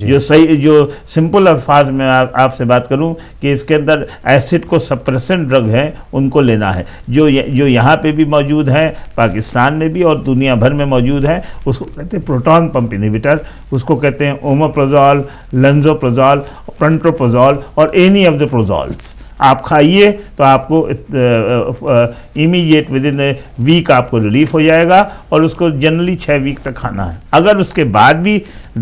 जो सही, जो सिंपल अल्फाज में आपसे बात करूं कि इसके अंदर एसिड को सप्रेसेंट ड्रग हैं उनको लेना है, जो यहाँ पे भी मौजूद हैं, पाकिस्तान में भी और दुनिया भर में मौजूद हैं। उसको कहते हैं प्रोटॉन पंप इनहिबिटर, उसको कहते हैं ओमेप्रोजोल, लेंजोप्रोजोल, पेंटोप्रोजोल और एनी ऑफ द प्रोजोल्स। आप खाइए तो आपको इमीडिएट विद इन वीक आपको रिलीफ हो जाएगा और उसको जनरली 6 वीक तक खाना है। अगर उसके बाद भी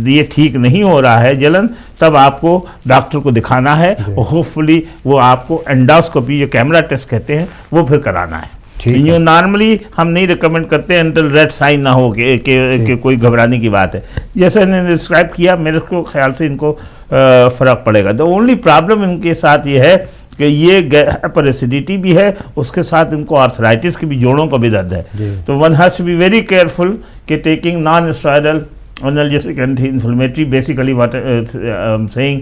ये ठीक नहीं हो रहा है जलन, तब आपको डॉक्टर को दिखाना है और होपफुली वो आपको एंडोस्कोपी, जो कैमरा टेस्ट कहते हैं, वो फिर कराना है। ये नॉर्मली हम नहीं रिकमेंड करते अंटिल रेड साइन ना हो कि कोई घबराने की बात है। जैसे इन्होंने डिस्क्राइब किया, मेरे को ख्याल से इनको फ़र्क पड़ेगा। द ओनली प्रॉब्लम इनके साथ ये है कि ये हाइपर एसिडिटी भी है, उसके साथ इनको आर्थराइटिस की भी, जोड़ों का भी दर्द है। तो one has to be very careful कि taking non steroidal analgesic anti inflammatory, basically what I am saying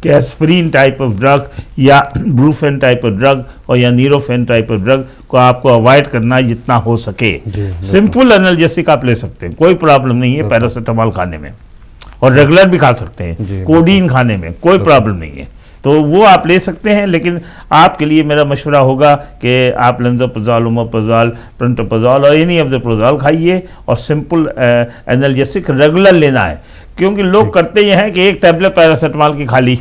कि एस्पिरिन टाइप ऑफ ड्रग या ब्रूफेन टाइप ऑफ ड्रग और या नीरोफेन टाइप ऑफ ड्रग को आपको अवॉइड करना है जितना हो सके। सिंपल एनाल्जेसिक आप ले सकते हैं, कोई प्रॉब्लम नहीं है पैरासीटामोल खाने में, और रेगुलर भी खा सकते हैं, कोडीन खाने में कोई प्रॉब्लम नहीं है, तो वो आप ले सकते हैं। लेकिन आपके लिए मेरा मशवरा होगा कि आप लेंजोप्रोजोल, ओमेप्रोजोल, पेंटोप्रोजोल और एनी ऑफ द प्रोजोल खाइए और सिंपल एनाल्जेसिक रेगुलर लेना है, क्योंकि लोग करते ये हैं कि एक टैबलेट पैरासीटामोल की खा ली।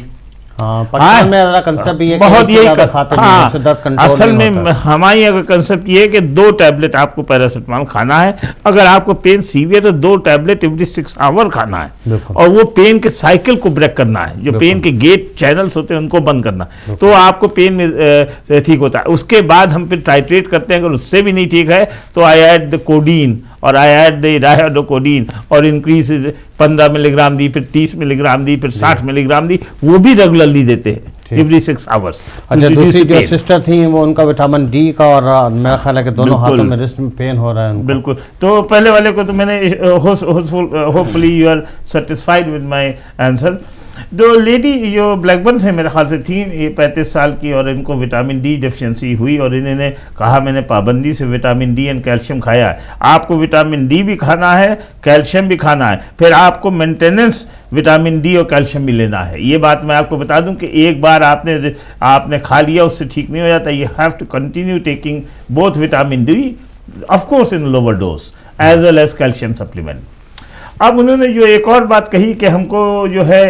पाकिस्तान में ज़रा कंसेप्ट ये बहुत यही हाँ, असल में हमारी अगर कंसेप्ट ये है कि 2 टैबलेट आपको पैरासीटामोल खाना है। अगर आपको पेन सीवियर तो 2 टैबलेट एवरी 6 आवर खाना है और वो पेन के साइकिल को ब्रेक करना है, जो पेन के गेट चैनल्स होते हैं उनको बंद करना, तो आपको पेन में ठीक होता है। उसके बाद हम फिर टाइट्रेट करते हैं, अगर उससे भी नहीं ठीक है तो आई ऐड द कोडीन और आई ऐड द रायोडोकोडीन और इंक्रीज 15 मिलीग्राम दी, फिर 30 मिलीग्राम दी, फिर 60 मिलीग्राम दी, वो भी रेगुलरली देते हैं एवरी 6 आवर्स। अच्छा, दूसरी जो सिस्टर थी वो उनका विटामिन डी का और मेरा ख्याल है कि दोनों हाथों में रिस्ट में पेन हो रहा है। बिल्कुल, तो पहले वाले को तो मैंने hopefully you are satisfied with my answer. जो लेडी जो ब्लैकबर्न से मेरे ख्याल से थी, ये 35 साल की, और इनको विटामिन डी डेफिशिएंसी हुई और इन्होंने कहा मैंने पाबंदी से विटामिन डी एंड कैल्शियम खाया है। आपको विटामिन डी भी खाना है, कैल्शियम भी खाना है, फिर आपको मेंटेनेंस विटामिन डी और कैल्शियम भी लेना है। ये बात मैं आपको बता दूं कि एक बार आपने खा लिया उससे ठीक नहीं हो जाता। You have to continue taking both vitamin D, of course in lower dose, as well as calcium supplement. अब उन्होंने जो एक और बात कही कि हमको जो है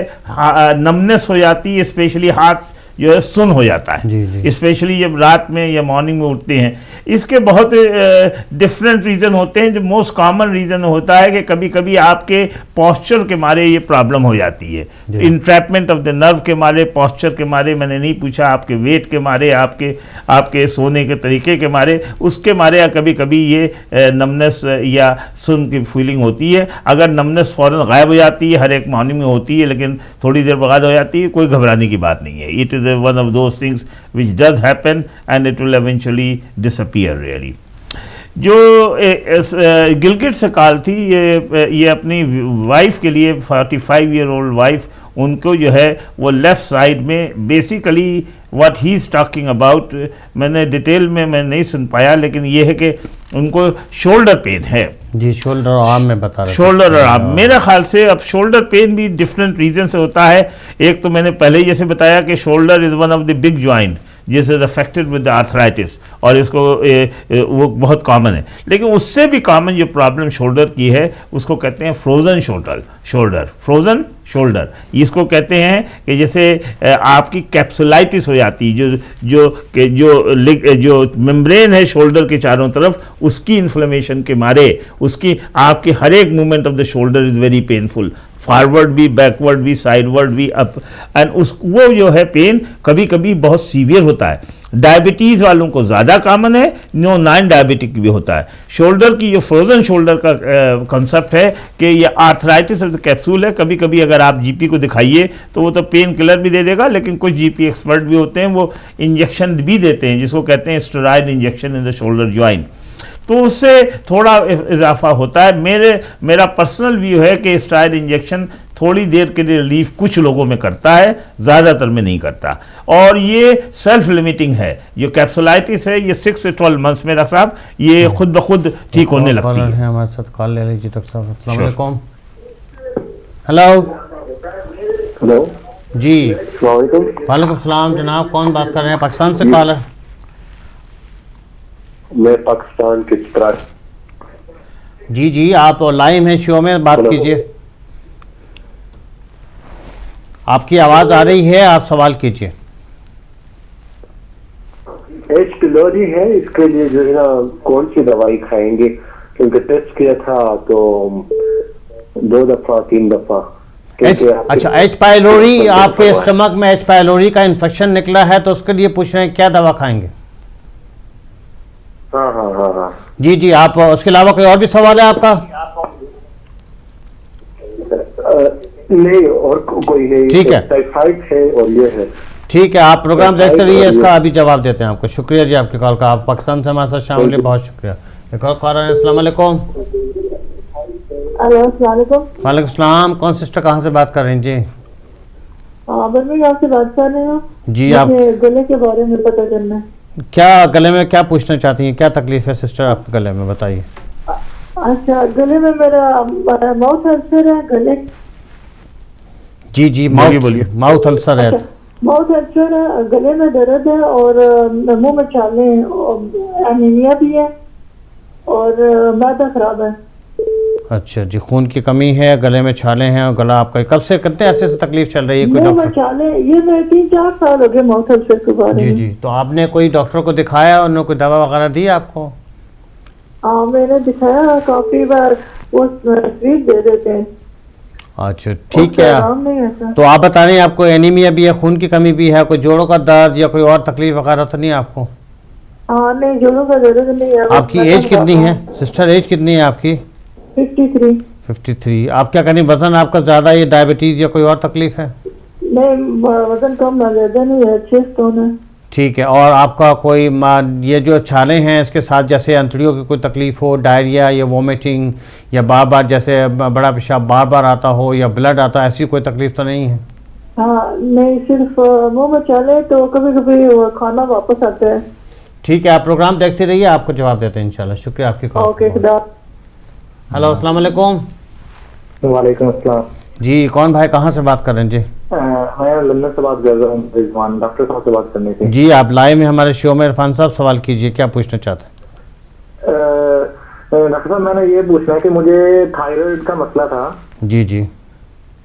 नमनेस हो जाती है, स्पेशली हाथ जो है सुन हो जाता जी, है, जी। स्पेशली जब रात में या मॉर्निंग में उठते हैं। इसके बहुत डिफरेंट रीज़न होते हैं। जो मोस्ट कॉमन रीज़न होता है कि कभी कभी आपके पॉस्चर के मारे ये प्रॉब्लम हो जाती है, इंट्रैपमेंट ऑफ द नर्व के मारे, पॉस्चर के मारे, मैंने नहीं पूछा आपके वेट के मारे, आपके सोने के तरीके के मारे, उसके मारे, या कभी कभी ये नमनेस या सुन की फीलिंग होती है। अगर नमनेस फ़ौरन गायब हो जाती है, हर एक मॉर्निंग में होती है लेकिन थोड़ी देर बाद हो जाती है, कोई घबराने की बात नहीं है। It is one of those things which does happen and it will eventually disappear really. जो गिलगिट से कॉल थी, ये अपनी वाइफ के लिए, 45 ईयर ओल्ड वाइफ, उनको जो है वो लेफ़्ट साइड में basically what he is talking about, मैंने डिटेल में मैं नहीं सुन पाया, लेकिन ये है कि उनको शोल्डर पेन है जी, शोल्डर और आर्म में बता रहे, शोल्डर और आर्म। मेरे ख्याल से अब शोल्डर पेन भी डिफरेंट रीजन से होता है। एक तो मैंने पहले ही जैसे बताया कि shoulder is one of the big joint जिस इज अफेक्टेड विद आर्थराइटिस, और इसको वो बहुत कॉमन है। लेकिन उससे भी कॉमन जो प्रॉब्लम शोल्डर की है उसको कहते हैं फ्रोज़न शोल्डर, फ्रोज़न शोल्डर। इसको कहते हैं कि जैसे आपकी कैप्सुलाइटिस हो जाती है, जो मेम्ब्रेन है शोल्डर के चारों तरफ, उसकी इन्फ्लेमेशन के मारे उसकी आपकी हर एक movement of the shoulder is very painful, forward भी, बैकवर्ड भी, साइडवर्ड भी, अप एंड वो जो है पेन कभी कभी बहुत सीवियर होता है। डायबिटीज़ वालों को ज़्यादा कॉमन है, नॉन डायबिटिक भी होता है। शोल्डर की जो फ्रोजन शोल्डर का कंसेप्ट है कि ये आर्थराइटिस ऑफ द कैप्सूल है। कभी कभी अगर आप जीपी को दिखाइए तो वो तो पेन किलर भी दे देगा, लेकिन कुछ जीपी एक्सपर्ट भी होते हैं वो इंजेक्शन भी देते हैं जिसको कहते हैं steroid injection in the shoulder joint, तो उससे थोड़ा इजाफा होता है। मेरा पर्सनल व्यू है कि स्टेरॉइड इंजेक्शन थोड़ी देर के लिए रिलीफ कुछ लोगों में करता है, ज़्यादातर में नहीं करता, और ये सेल्फ लिमिटिंग है। जो कैप्सुलाइटिस है ये 6 से 12 मंथ्स में डॉक्टर साहब ये खुद ब खुद ठीक होने लगती है। हमारे साथ कॉल ले लीजिए डॉक्टर साहब। अस्सलाम वालेकुम। हेलो हेलो जी, वालेकुम। वालेकुम सलाम जनाब, कौन बात कर रहे हैं? पाकिस्तान से कॉलर। मैं पाकिस्तान के चित्राल। जी जी, आप लाइव हैं शो में, बात कीजिए। आपकी आवाज़ आ रही है, आप सवाल कीजिए। एच पिलोरी है, इसके लिए जो है ना कौन सी दवाई खाएंगे? क्योंकि टेस्ट किया था तो 2 दफा 3 दफा। अच्छा, एच पायलोरी, आपके स्टमक में एच पायलोरी का इन्फेक्शन निकला है तो उसके लिए पूछ रहे हैं क्या दवा खाएंगे? हाँ। जी जी, आप उसके अलावा कोई और भी सवाल है आपका? नहीं, और कोई नहीं। ठीक है, टाइफाइड है और ये है। ठीक है, आप प्रोग्राम देखते रहिए, इसका अभी जवाब देते हैं आपको। शुक्रिया जी आपकी कॉल का, आप पाकिस्तान से हमारे साथ शामिल हुए, बहुत शुक्रिया। एक और कॉल है। अस्सलाम वालेकुम। वालेकुम सलाम, कौन सिस्टर कहाँ से बात कर रही हैं जी? आपसे बात कर रही हूँ जी। आप गले के बारे में पता करना है। क्या गले में क्या पूछना चाहती हैं? क्या तकलीफ है सिस्टर आपके गले में, बताइए। अच्छा, गले में मेरा माउथ अल्सर है। गले जी जी, माउथ अल्सर है। माउथ अल्सर है, गले में दर्द है और मुंह में छाले हैं, एनीमिया भी है और मैदा खराब है। अच्छा जी, खून की कमी है, गले में छाले हैं और गला आपका कब से कितने अरसे से तकलीफ चल रही है? कोई डॉक्टर? छाले ये मैं 3-4 साल हो गए माउथ अल्सर के बारे में। जी जी, तो आपने कोई डॉक्टर को दिखाया, उन्होंने कोई दवा वगैरह दी आपको? हाँ, मैंने दिखाया काफी बार, वो स्वीट दे देते हैं। अच्छा ठीक है, तो आप बता रहे हैं आपको एनीमिया भी है, खून की कमी भी है, कोई जोड़ों का दर्द या कोई और तकलीफ वगैरह तो नहीं आपको? हाँ नहीं, जोड़ों का दर्द नहीं है। आपकी एज कितनी है सिस्टर? एज कितनी है आपकी? 53। आप क्या करें, वजन आपका ज्यादा है, डायबिटीज या कोई और तकलीफ है? नहीं, वजन कम ना ज्यादा नहीं है, 6 स्टोन है। ठीक है, और आपका कोई ये जो छाले हैं इसके साथ जैसे अंतड़ियों की कोई तकलीफ हो, डायरिया या वोमिटिंग या बार बार जैसे बड़ा पेशाब बार बार आता हो या ब्लड आता, ऐसी कोई तकलीफ तो नहीं है? हाँ नहीं, सिर्फ मुंह में छाले, तो कभी कभी खाना वापस आता है। ठीक है, आप प्रोग्राम देखते रहिए, आपको जवाब देते हैं इंशाल्लाह। शुक्रिया आपकी कॉल। ओके, हेलो अस्सलाम वालेकुम। वालेकुम अस्सलाम जी, कौन भाई कहाँ से बात कर रहे हैं जी? मैं लंदन से बात कर रहा हूँ, रिजवान। डॉक्टर साहब से बात करनी थी। जी, आप लाइव में हमारे शो में। इरफान साहब सवाल कीजिए, क्या पूछना चाहते हैं? डॉक्टर साहब, मैंने ये पूछना है कि मुझे थायराइड का मसला था। जी जी।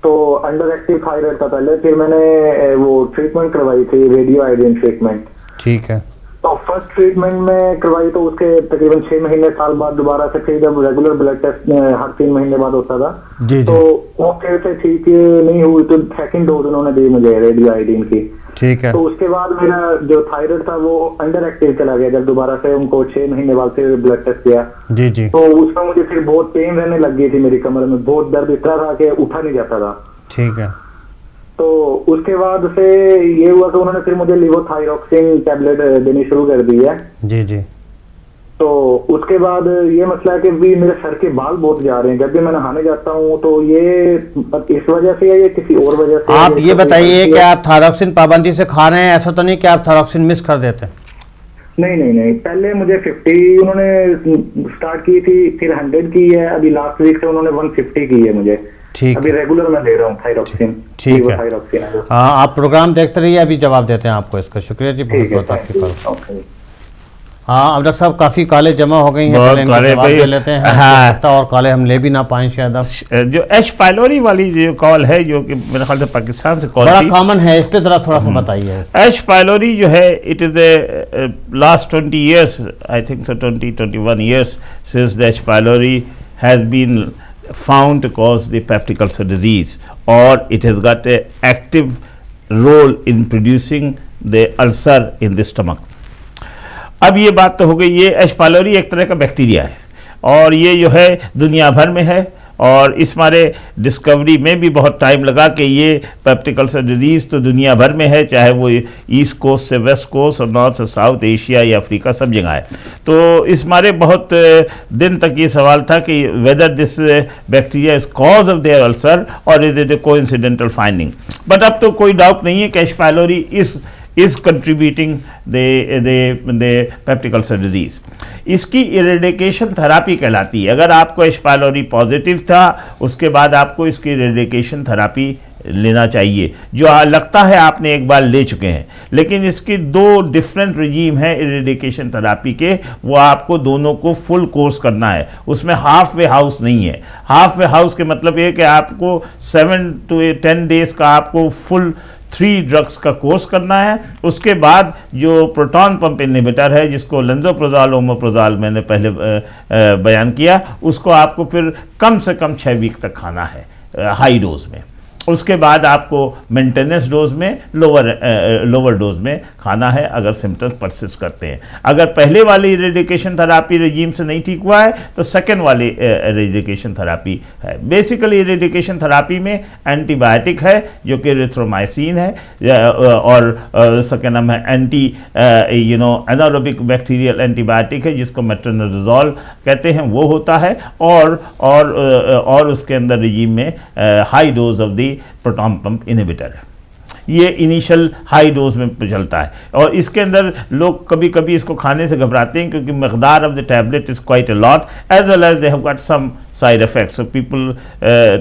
तो अंडर एक्टिव थायराइड था पहले, फिर मैंने वो ट्रीटमेंट करवाई थी, रेडियो आयोडीन ट्रीटमेंट। ठीक है। तो फर्स्ट ट्रीटमेंट में करवाई तो उसके तकरीबन 6 महीने साल बाद दोबारा से फिर जब रेगुलर ब्लड टेस्ट हर 3 महीने बाद होता था, जी तो वो फिर से ठीक नहीं हुई, तो सेकंड डोज उन्होंने दी मुझे रेडियो आयोडीन की। ठीक है। तो उसके बाद मेरा जो थायराइड था वो अंडर एक्टिव चला गया, जब दोबारा से उनको 6 महीने बाद फिर ब्लड टेस्ट किया। जी जी। तो उसमें मुझे फिर बहुत पेन रहने लग गई थी, मेरी कमर में बहुत दर्द इतना था कि उठा नहीं जाता था। ठीक है। तो उसके बाद से ये हुआ कि उन्होंने फिर मुझे लिवोथायरॉक्सिन टैबलेट देनी शुरू कर दी है। जी जी। तो उसके बाद ये मसला है कि भी मेरे सर के बाल बहुत जा रहे हैं, जब भी मैं नहाने जाता हूँ तो ये इस वजह से है या किसी और वजह से? आप ये बताइए कि आप थायरॉक्सिन पाबंदी से खा रहे हैं, ऐसा तो नहीं कि आप थायरॉक्सिन मिस कर देते हैं? नहीं, पहले मुझे 50 उन्होंने स्टार्ट की थी, फिर 100 की है, अभी लास्ट वीक से उन्होंने 150 की है मुझे। ठीक, अभी रेगुलर मैं ले रहा हूँ थायरॉक्सिन। ठीक है। आप प्रोग्राम देखते रहिए, अभी जवाब देते हैं आपको इसका। शुक्रिया जी, बहुत बहुत आपके पास। हाँ, अब डॉक्टर साहब काफी काले जमा हो गई हैं, काले दे लेते हैं। हाँ। और काले हम ले भी ना पाए शायद। अब जो एच पायलोरी वाली जो कॉल है, जो कि मेरे ख्याल से पाकिस्तान से कॉल बड़ा थी, कॉमन है, इस पे जरा थोड़ा सा बताइए। एच पायलोरी जो है, it is a last 20 years, I think so 21 years since the H. pylori has been found to cause the peptic ulcer disease, or it has got a active role in producing the ulcer in the stomach. अब ये बात तो हो गई, ये H pylori एक तरह का बैक्टीरिया है और ये जो है दुनिया भर में है, और इस मारे डिस्कवरी में भी बहुत टाइम लगा कि ये पेप्टिक अल्सर डिजीज़ तो दुनिया भर में है, चाहे वो ईस्ट कोस्ट से वेस्ट कोस्ट और नॉर्थ से साउथ एशिया या अफ्रीका, सब जगह है। तो इस मारे बहुत दिन तक ये सवाल था कि whether this bacteria is cause of their ulcer और is it a coincidental finding. But अब तो कोई डाउट नहीं है कि H pylori is contributing the peptic ulcer disease. इसकी इरेडिकेशन थेरापी कहलाती है। अगर आपको एच पायलोरी पॉजिटिव था, उसके बाद आपको इसकी इरेडिकेशन थेरापी लेना चाहिए, जो लगता है आपने एक बार ले चुके हैं। लेकिन इसकी 2 डिफरेंट रिजीम है इरेडिकेशन थेरापी के, वो आपको दोनों को फुल कोर्स करना है, उसमें हाफ वे हाउस नहीं है। हाफ वे हाउस के मतलब ये कि आपको 7 to 10 days का आपको फुल 3 ड्रग्स का कोर्स करना है। उसके बाद जो प्रोटॉन पंप इनहिबिटर है, जिसको लेंजोप्रोजाल ओमोप्रोजाल मैंने पहले बयान किया, उसको आपको फिर कम से कम 6 वीक तक खाना है हाई डोज में। उसके बाद आपको मेंटेनेंस डोज में लोअर डोज में खाना है अगर सिम्टम्स परसिस्ट करते हैं। अगर पहले वाली इरेडिकेशन थेरापी रेजीम से नहीं ठीक हुआ है तो सेकेंड वाली इरेडिकेशन थेरापी है। बेसिकली इरेडिकेशन थेरापी में एंटीबायोटिक है जो कि एरिथ्रोमाइसिन है, और उसका नाम है एनारोबिक बैक्टीरियल एंटीबायोटिक है जिसको मेट्रोनिडाजोल कहते हैं, वो होता है। और उसके अंदर रेजीम में high dose of the proton pump inhibitor है। ये इनिशियल हाई डोज में चलता है और इसके अंदर लोग कभी कभी इसको खाने से घबराते हैं क्योंकि मकदार of the tablet is quite a lot as well as they have got some side effects, so people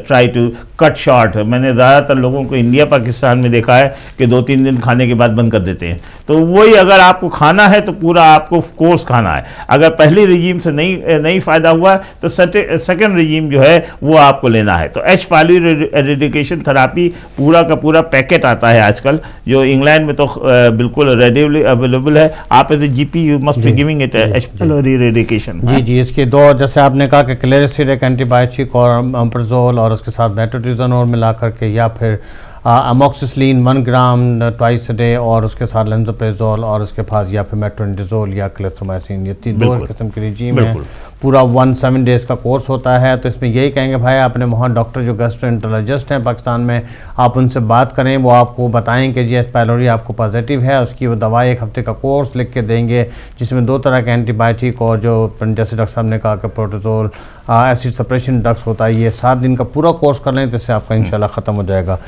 try to cut short. मैंने ज़्यादातर लोगों को इंडिया पाकिस्तान में देखा है कि 2-3 दिन खाने के बाद बंद कर देते हैं। तो वही, अगर आपको खाना है तो पूरा आपको कोर्स खाना है। अगर पहली रिजीम से नहीं फ़ायदा हुआ तो सेकेंड रिजीम जो है वो आपको लेना है। तो एच पायलोरी एरेडिकेशन थेरापी पूरा का पूरा पैकेट आता है आजकल, जो इंग्लैंड में तो बिल्कुल रेडीली अवेलेबल है। आप as a GP you must be giving it H pylori eradication. जी, इसके 2, जैसे आपने कहा कि क्लेरिसिड एंटीबायोटिक और अम्प्रोजोल और उसके साथ मेट्रोटिजोनोल मिला करके, या फिर अमोक्सिसिलिन 1 ग्राम ट्वाइस डे और उसके साथ लेंजोप्रेजोल और उसके पास या फिर मेट्रोनिडाजोल या क्लेथ्रोमाइसिन, ये 2 किस्म की रिजीम है। पूरा 17 डेज का कोर्स होता है। तो इसमें यही कहेंगे भाई अपने वहाँ डॉक्टर जो गैस्ट्रोएंटरोलॉजिस्ट हैं पाकिस्तान में, आप उनसे बात करें, वो आपको बताएं कि जी एच पायलोरी आपको पॉजिटिव है, उसकी वो दवाई 1 हफ्ते का कोर्स लिख के देंगे जिसमें 2 तरह के एंटीबायोटिक और जो जैसे डॉक्टर साहब ने कहा कि प्रोटोजोल एसिड सप्रेशन ड्रग्स होता है, ये 7 दिन का पूरा कोर्स कर लें तो इससे आपका इंशाल्लाह ख़त्म हो जाएगा।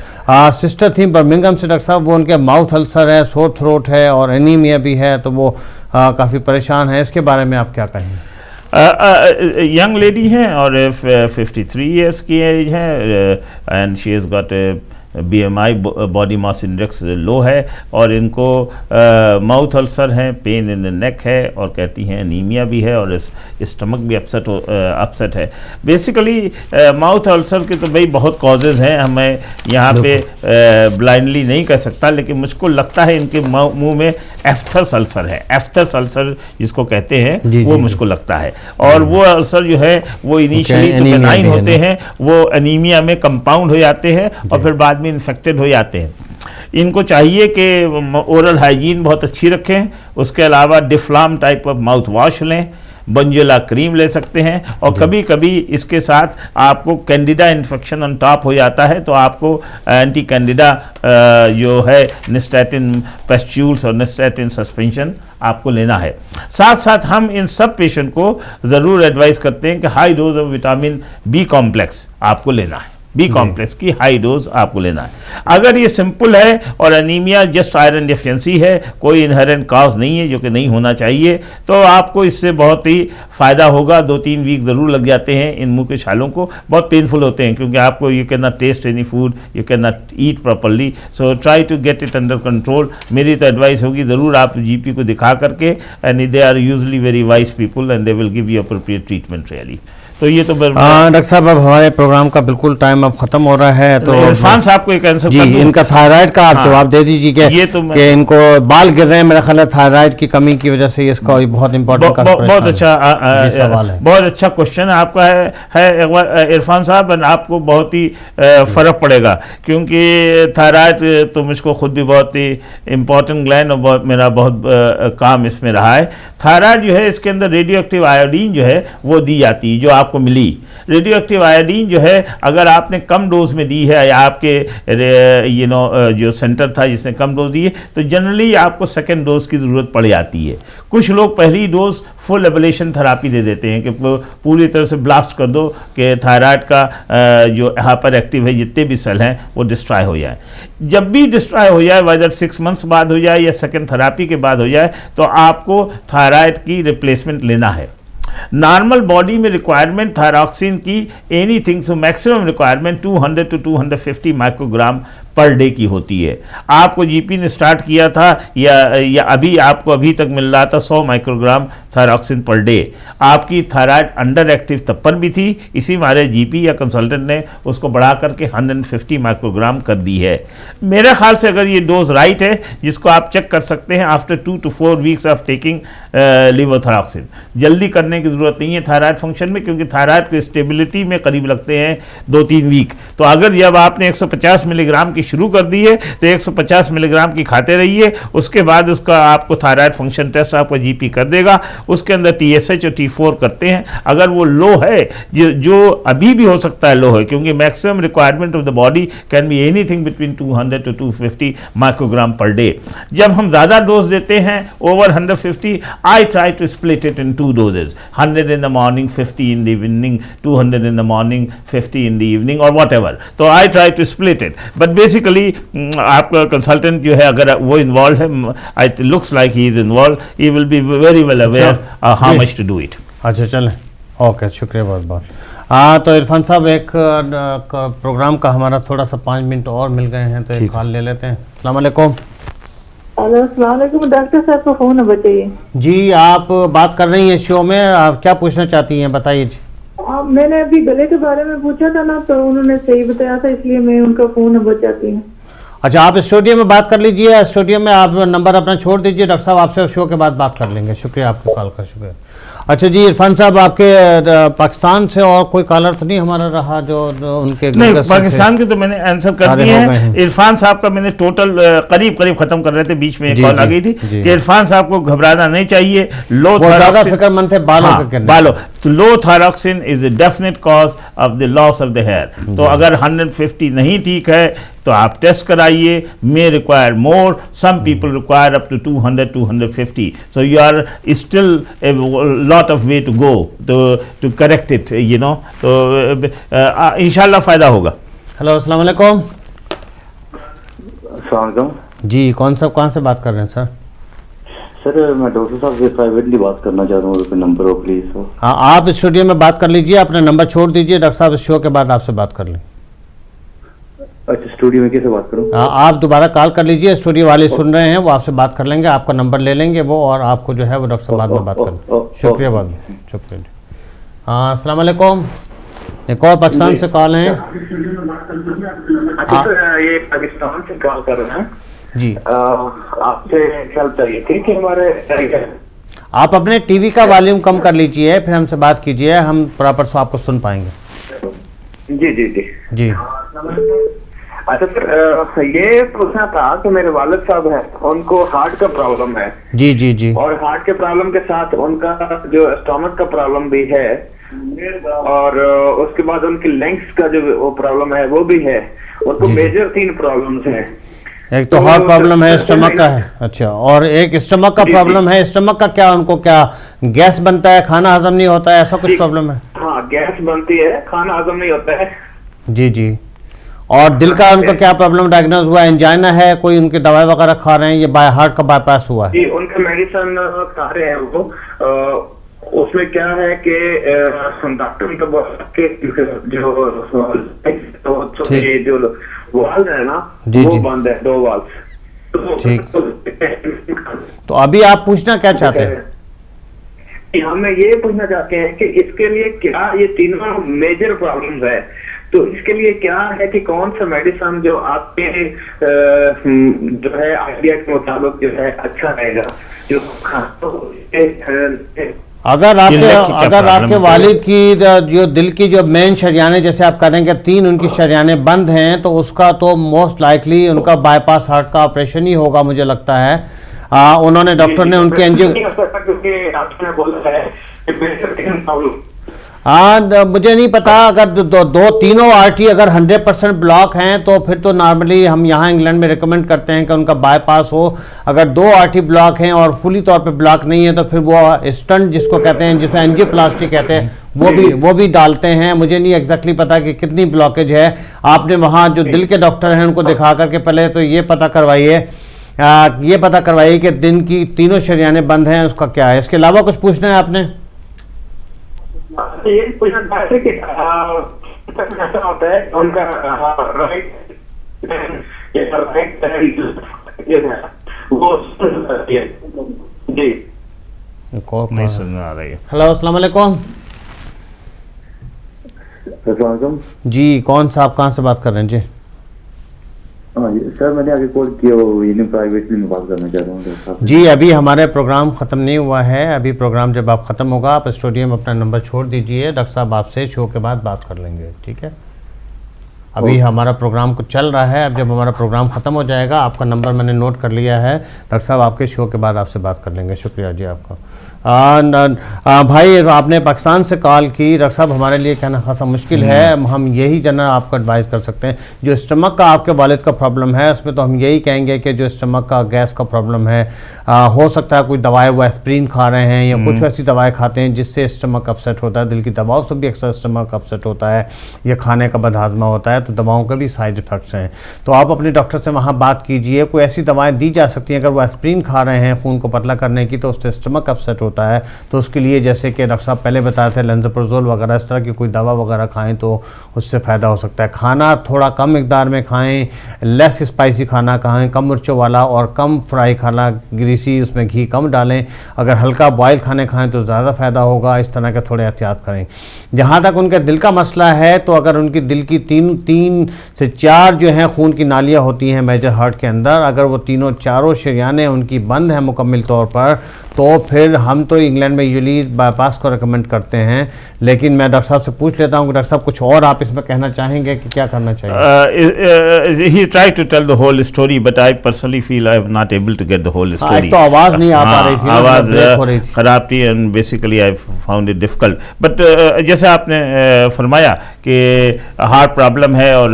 सिस्टर थी बर्मिंघम से डॉक्टर साहब, वो उनके माउथ अल्सर है, सोर थ्रोट है और एनीमिया भी है, तो वो काफ़ी परेशान है। इसके बारे में आप क्या कहेंगे? यंग लेडी हैं और 53 ईयर्स की एज है and she has got BMI body mass index लो है, और इनको माउथ अल्सर है, पेन इन द नेक है, और कहती हैं एनीमिया भी है, और स्टमक भी अपसेट है। बेसिकली माउथ अल्सर के तो भाई बहुत कॉजेज़ हैं, हमें यहाँ पे ब्लाइंडली नहीं कह सकता, लेकिन मुझको लगता है इनके मुंह में एफ्थस अल्सर है। एफ्थस अल्सर जिसको कहते हैं वो मुझको लगता है, और वो अल्सर जो है वो इनिशियली तो बेनाइन होते हैं, वो एनीमिया में कंपाउंड हो जाते हैं और फिर बाद में इन्फेक्टेड हो जाते हैं। इनको चाहिए कि ओरल हाइजीन बहुत अच्छी रखें, उसके अलावा डिफ्लाम टाइप ऑफ माउथ वॉश लें, बंजुला क्रीम ले सकते हैं, और कभी कभी इसके साथ आपको कैंडिडा इन्फेक्शन ऑन टॉप हो जाता है तो आपको एंटी कैंडिडा जो है निस्टैटिन पेस्ट्यूल्स और निस्टैटिन सस्पेंशन आपको लेना है। साथ साथ हम इन सब पेशेंट को ज़रूर एडवाइस करते हैं कि high dose of vitamin B complex आपको लेना है, बी कॉम्प्लेक्स की हाई डोज आपको लेना है। अगर ये सिंपल है और एनीमिया जस्ट आयरन डेफिशिएंसी है, कोई इनहेरेंट कॉज नहीं है जो कि नहीं होना चाहिए, तो आपको इससे बहुत ही फ़ायदा होगा। 2-3 वीक ज़रूर लग जाते हैं इन मुंह के छालों को, बहुत पेनफुल होते हैं, क्योंकि आपको you can not taste any food, you can not eat properly, so try to get it under control. मेरी तो एडवाइस होगी ज़रूर आप GP को दिखा करके, and they are usually very wise people and they will give you appropriate treatment really. तो ये तो डॉक्टर साहब अब हमारे प्रोग्राम का बिल्कुल टाइम अब खत्म हो रहा है, तो इरफान साहब को एक आंसर जी इनका थायराइड का आप जवाब दे दीजिए कि इनको बाल गिर रहे हैं, मेरा ख्याल है थायराइड की कमी की वजह से इसका बहुत इंपॉर्टेंट बहुत अच्छा सवाल है, बहुत अच्छा क्वेश्चन आपका है इरफान साहब, आपको बहुत ही फर्क पड़ेगा, क्योंकि थायराइड तो मुझको खुद भी बहुत ही इम्पोर्टेंट ग्लैंड और मेरा बहुत काम इसमें रहा है। थायराइड जो है इसके अंदर रेडियो एक्टिव आयोडीन जो है वो दी जाती है, जो आपको मिली रेडियो एक्टिव आयोडीन जो है अगर आपने कम डोज में दी है, या आपके जो सेंटर था जिसने कम डोज दी है, तो जनरली आपको सेकेंड डोज की ज़रूरत पड़ जाती है। कुछ लोग पहली डोज फुल एबलेशन थेरापी दे देते हैं कि पूरी तरह से ब्लास्ट कर दो कि थायराइड का जो हाइपर एक्टिव है जितने भी सेल हैं वो डिस्ट्रॉय हो जाए। जब भी डिस्ट्रॉय हो जाए, वेदर 6 मंथ्स बाद हो जाए या सेकेंड थेरापी के बाद हो जाए, तो आपको थायराइड की रिप्लेसमेंट लेना है। नॉर्मल बॉडी में रिक्वायरमेंट थायरॉक्सिन की anything so maximum requirement 200 to 250 microgram per day की होती है। आपको GP ने स्टार्ट किया था या अभी आपको अभी तक मिल रहा था 100 माइक्रोग्राम थायरॉक्सिन पर डे। आपकी थायराइड अंडर एक्टिव तब पर भी थी, इसी हमारे GP या कंसल्टेंट ने उसको बढ़ा करके 150 माइक्रोग्राम कर दी है। मेरे ख्याल से अगर ये डोज राइट है, जिसको आप चेक कर सकते हैं after 2 to 4 weeks of taking levothyroxine, जल्दी करने की ज़रूरत नहीं है थायराइड फंक्शन में, क्योंकि थायराइड को स्टेबिलिटी में करीब लगते हैं 2-3 वीक। तो अगर जब आपने 150 मिलीग्राम की शुरू कर दी है तो 150 मिलीग्राम की खाते रहिए, उसके बाद उसका आपको थायराइड फंक्शन टेस्ट आपका GP कर देगा, उसके अंदर TSH और T4 करते हैं। अगर वो लो है, जो अभी भी हो सकता है लो है, क्योंकि maximum requirement of the body can be anything between 200 to 250 microgram per day. जब हम ज़्यादा डोज देते हैं over 150, I try to split it in 2 doses, 100 in the morning, 50 in the evening, 200 in the morning, 50 in the evening or whatever. तो I try to split it, but basically आपका consultant जो है अगर वो involve है, I looks like he is involve, he will be very well aware how much to do it. अच्छा चलें, okay, शुक्रिया बहुत बहुत। तो इरफान साहब एक प्रोग्राम का हमारा थोड़ा सा 5 मिनट और मिल गए हैं, तो एक कॉल ले लेते हैं। अस्सलाम वालेकुम। अस्सलाम वालेकुम, डॉक्टर साहब को फोन नंबर चाहिए। जी आप बात कर रही हैं शो में, आप क्या पूछना चाहती हैं बताइए जी। मैंने अभी गले के बारे में पूछा था ना, तो उन्होंने सही बताया था, इसलिए मैं उनका फोन नंबर चाहती हूँ। अच्छा, आप स्टूडियो में बात कर लीजिए, स्टूडियो में आप नंबर अपना छोड़ दीजिए, डॉक्टर साहब आपसे शो के बाद बात कर लेंगे। शुक्रिया आपके कॉल का, शुक्रिया। अच्छा जी, इरफान साहब आपके पाकिस्तान से और कोई कॉलर तो नहीं हमारा रहा जो उनके नहीं, पाकिस्तान के तो मैंने आंसर कर दिए हैं। इरफान साहब का मैंने टोटल करीब खत्म कर रहे थे, बीच में एक कॉल आ गई थी कि इरफान साहब को घबराना नहीं चाहिए, लो थायरॉक्सिन फिक्रमंद थे बालों तो low thyroxine is a definite cause of the loss of the hair. तो अगर 150 नहीं ठीक है तो आप टेस्ट कराइए, may require more, some people require up to 200-250, so you are still a lot of way to go to correct it, you know, तो इंशाल्लाह फायदा होगा। हेलो, अस्सलाम वालेकुम। अस्सलाम वालेकुम जी, कौन सा कहाँ से बात कर रहे हैं सर? सर मैं डॉक्टर साहब से प्राइवेटली बात करना चाहता हूँ, उसका नंबर हो प्लीज। हाँ, आप स्टूडियो में बात कर लीजिए, अपना नंबर छोड़ दीजिए, डॉक्टर साहब शो के बाद आपसे बात कर लें। अच्छा, स्टूडियो में कैसे बात करूं? आप दोबारा कॉल कर लीजिए, स्टूडियो वाले सुन रहे हैं, वो आपसे बात कर लेंगे, आपका नंबर ले लेंगे वो, और आपको जो है वो डॉक्टर साहब बाद में बात करें। शुक्रिया बहुत, शुक्रिया। हाँ, अस्सलाम वालेकुम। एक और पाकिस्तान से कॉल है। अच्छा सर, ये पाकिस्तान से कॉल कर रहे हैं जी, आपसे हेल्प चाहिए थी कि हमारे आप अपने टीवी का वॉल्यूम कम कर लीजिए, फिर हमसे बात कीजिए, हम प्रॉपर आपको सुन पाएंगे। जी जी जी जी, अच्छा सर, ये पूछना था कि मेरे वालिद साहब हैं, उनको हार्ट का प्रॉब्लम है। जी जी जी। और हार्ट के प्रॉब्लम के साथ उनका जो स्टमक का प्रॉब्लम भी है, और उसके बाद उनकी लंग्स का जो वो प्रॉब्लम है वो भी है। उनको मेजर 3 प्रॉब्लम्स हैं। एक तो हार्ट प्रॉब्लम है, स्टमक का है, अच्छा, और एक स्टमक का प्रॉब्लम है। स्टमक का क्या, उनको क्या गैस बनता है, खाना हजम नहीं होता है, ऐसा कुछ प्रॉब्लम है? हाँ, गैस बनती है, खाना हजम नहीं होता है। जी जी। और दिल का उनका क्या प्रॉब्लम डायग्नोज हुआ है? एंजाइना है, कोई उनकी दवाई वगैरह खा रहे हैं, ये हार्ट का बाईपास हुआ है? जी, उनका मेडिसिन खा रहे हैं वो। उसमें क्या है कि डॉक्टर तो जो वाल्व है ना, वो बंद है, 2 वाल्व। ठीक, तो अभी आप पूछना क्या चाहते हैं? हम ये पूछना चाहते हैं कि इसके लिए क्या, ये तीनों मेजर प्रॉब्लम्स है, तो इसके लिए क्या है कि कौन सा मेडिसिन जो आपके जो है आइडिया के मुताबिक जो है अच्छा रहेगा, जो अगर आपके वालिद की जो दिल की जो मेन शरियाने, जैसे आप करेंगे 3 उनकी शरियाने बंद हैं, तो उसका तो मोस्ट लाइकली उनका बाईपास हार्ट का ऑपरेशन ही होगा, मुझे लगता है। उन्होंने, डॉक्टर ने उनके एंजियो, मुझे नहीं पता, अगर दो तीनों आर्टरी अगर 100% ब्लॉक हैं तो फिर तो नॉर्मली हम यहाँ इंग्लैंड में रिकमेंड करते हैं कि उनका बाईपास हो। अगर 2 आर्टरी ब्लॉक हैं और फुली तौर पे ब्लॉक नहीं है तो फिर वो स्टंट जिसको कहते हैं, जिसे एंजियोप्लास्टी कहते हैं, वो भी डालते हैं। मुझे नहीं एग्जैक्टली पता कि कितनी ब्लॉकेज है। आपने वहाँ जो दिल के डॉक्टर हैं उनको दिखा करके पहले तो ये पता करवाइए कि दिन की तीनों शरियाने बंद हैं, उसका क्या है। इसके अलावा कुछ पूछना है आपने? ये पूछना था कि ऐसा होता है उनका राइट वो जी नहीं सुनने आ रही है। हेलो, अस्सलाम वालेकुम। जी, कौन सा, आप कहाँ से बात कर रहे हैं? जी सर, मैंने आगे कॉल किया, वो प्राइवेटली में बात करना चाह रहा हूँ। जी, अभी हमारे प्रोग्राम ख़त्म नहीं हुआ है। अभी प्रोग्राम जब आप ख़त्म होगा, आप स्टूडियो में अपना नंबर छोड़ दीजिए, डॉक्टर साहब आपसे शो के बाद बात कर लेंगे, ठीक है? अभी हमारा प्रोग्राम कुछ चल रहा है, अब जब हमारा प्रोग्राम ख़त्म हो जाएगा, आपका नंबर मैंने नोट कर लिया है, डॉक्टर साहब आपके शो के बाद आपसे बात कर लेंगे। शुक्रिया जी आपका। भाई, आपने पाकिस्तान से कॉल की। डॉक्टर साहब, हमारे लिए कहना खासा मुश्किल है, हम यही जनरल आपको एडवाइस कर सकते हैं। जो स्टमक का आपके वालिद का प्रॉब्लम है, उसमें तो हम यही कहेंगे कि जो स्टमक का गैस का प्रॉब्लम है, हो सकता है कोई दवाई वो एस्प्रिन खा रहे हैं या कुछ ऐसी दवाएं खाते हैं जिससे स्टमक अपसेट होता है। दिल की दवाओं से भी अक्सर स्टमक अपसेट होता है, या खाने का बदहाजमा होता है, तो दवाओं के भी साइड इफ़ेक्ट्स हैं। तो आप अपने डॉक्टर से वहाँ बात कीजिए। कोई ऐसी दवाएँ दी जा सकती हैं, अगर वो एस्प्रिन खा रहे हैं खून को पतला करने की, तो उससे स्टमक अपसेट होता है, तो उसके लिए जैसे कि डॉक्टर साहब पहले बताए थे, लेंज़ोप्रोज़ोल वगैरह, इस तरह की कोई दवा वगैरह खाएं तो उससे फ़ायदा हो सकता है। खाना थोड़ा कम मिकदार में खाएं, लेस स्पाइसी खाना खाएं, कम मिर्चों वाला और कम फ्राई खाना, ग्रीसी, उसमें घी कम डालें। अगर हल्का बॉयल खाने खाएं तो ज़्यादा फ़ायदा होगा। इस तरह के थोड़े एहतियात करें। जहाँ तक उनके दिल का मसला है, तो अगर उनकी दिल की 3 से 4 जो हैं खून की नालियाँ होती हैं मेजर हार्ट के अंदर, अगर वो चारों शरियाने उनकी बंद हैं मुकम्मल तौर पर, तो फिर हम तो इंग्लैंड में यूजली बाईपास को रिकमेंड करते हैं। लेकिन मैं डॉक्टर साहब से पूछ लेता हूँ कि डॉक्टर साहब कुछ और आप इसमें कहना चाहेंगे कि क्या करना चाहिए? He tried to tell the whole story, but I personally feel I am not able to get the whole story. तो आवाज़ नहीं आ पा रही थी, आवाज़ खराब थी, and basically I found it difficult. But जैसे आपने फरमाया कि हार्ट प्रॉब्लम है और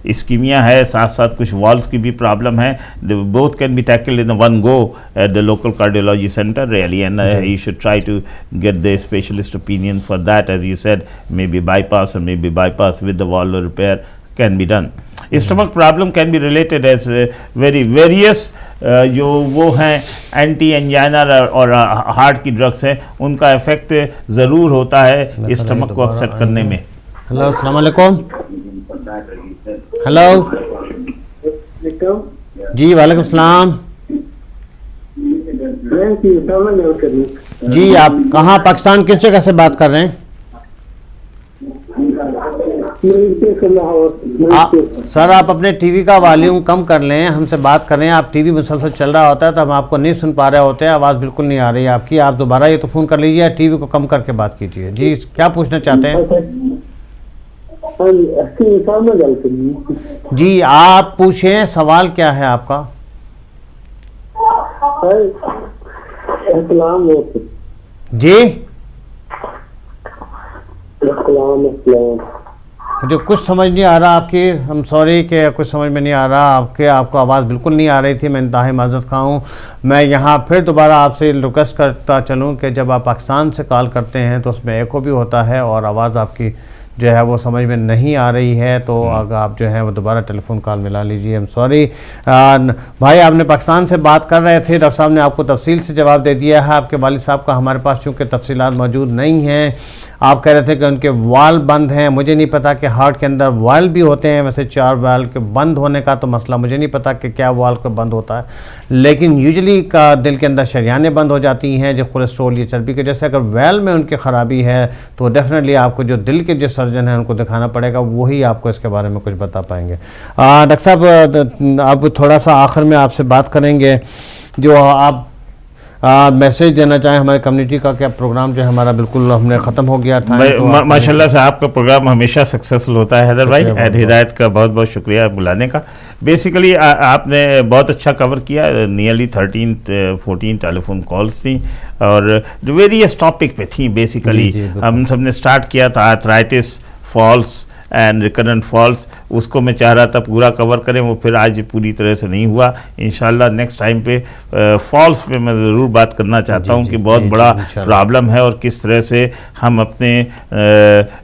इस्कीमिया है, साथ साथ कुछ वॉल्व्स की भी प्रॉब्लम है। Both can be tackled in one go at the local cardiology center really, and you should try to get the specialist opinion for that. As you said, maybe bypass, or maybe bypass with the valve repair can be done. Stomach problem can be related as various जो वो हैं anti angina और heart की drugs हैं, उनका effect ज़रूर होता है स्टमक को अपसेट करने में। हेलो, अस्सलाम वालेकुम। हेलो जी, वालेकुम सलाम जी। आप कहाँ, पाकिस्तान किस जगह से बात कर रहे हैं? सर आप अपने टीवी का वॉल्यूम कम कर लें, हमसे बात कर रहे हैं। आप टीवी मुसलसल चल रहा होता है तो हम आपको नहीं सुन पा रहे होते हैं, आवाज़ बिल्कुल नहीं आ रही है आपकी। आप दोबारा ये तो फ़ोन कर लीजिए, टीवी को कम करके बात कीजिए। जी, क्या पूछना चाहते हैं? जी आप पूछें, सवाल क्या है आपका? जी मुझे कुछ समझ नहीं आ रहा आपकी, हम सॉरी कि कुछ समझ में नहीं आ रहा आपको आवाज़ बिल्कुल नहीं आ रही थी। मैं इंतहाई माज़रत खा हूँ। मैं यहाँ फिर दोबारा आपसे रिक्वेस्ट करता चलूँ कि जब आप पाकिस्तान से कॉल करते हैं तो उसमें एको भी होता है और आवाज़ आपकी जो है वो समझ में नहीं आ रही है, तो अगर आप जो है वो दोबारा टेलीफोन कॉल मिला लीजिए। हम सॉरी भाई, आपने पाकिस्तान से बात कर रहे थे, डॉक्टर साहब ने आपको तफसील से जवाब दे दिया है। आपके वालिद साहब का हमारे पास चूँकि तफसीलात मौजूद नहीं हैं, आप कह रहे थे कि उनके वाल्व बंद हैं। मुझे नहीं पता कि हार्ट के अंदर वाल्व भी होते हैं, वैसे 4 वाल्व के बंद होने का तो मसला मुझे नहीं पता कि क्या वाल्व का बंद होता है, लेकिन यूजुअली का दिल के अंदर शरियानें बंद हो जाती हैं जब कोलेस्ट्रॉल या चर्बी की वजह से। अगर वाल्व में उनकी ख़राबी है तो डेफिनेटली आपको जो दिल के जो सर्जन हैं उनको दिखाना पड़ेगा, वही आपको इसके बारे में कुछ बता पाएंगे। डॉक्टर साहब अब थोड़ा सा आखिर में आपसे बात करेंगे, जो आप मैसेज देना चाहें हमारे कम्युनिटी का। क्या प्रोग्राम जो है हमारा बिल्कुल हमने ख़त्म हो गया था। माशाल्लाह से आपका प्रोग्राम हमेशा सक्सेसफुल होता है हैदर भाई, एड हिदायत का बहुत बहुत शुक्रिया बुलाने का। बेसिकली आपने बहुत अच्छा कवर किया, नियरली 13-14 टेलीफोन कॉल्स थी और जो वेरियस टॉपिक पे थी। बेसिकली हम सब ने स्टार्ट किया था arthritis, falls and recurrent falls, उसको मैं चाह रहा था पूरा कवर करें, वो फिर आज पूरी तरह से नहीं हुआ। इंशाल्लाह नेक्स्ट टाइम पे फॉल्स पे मैं ज़रूर बात करना चाहता हूँ कि बहुत बड़ा प्रॉब्लम है और किस तरह से हम अपने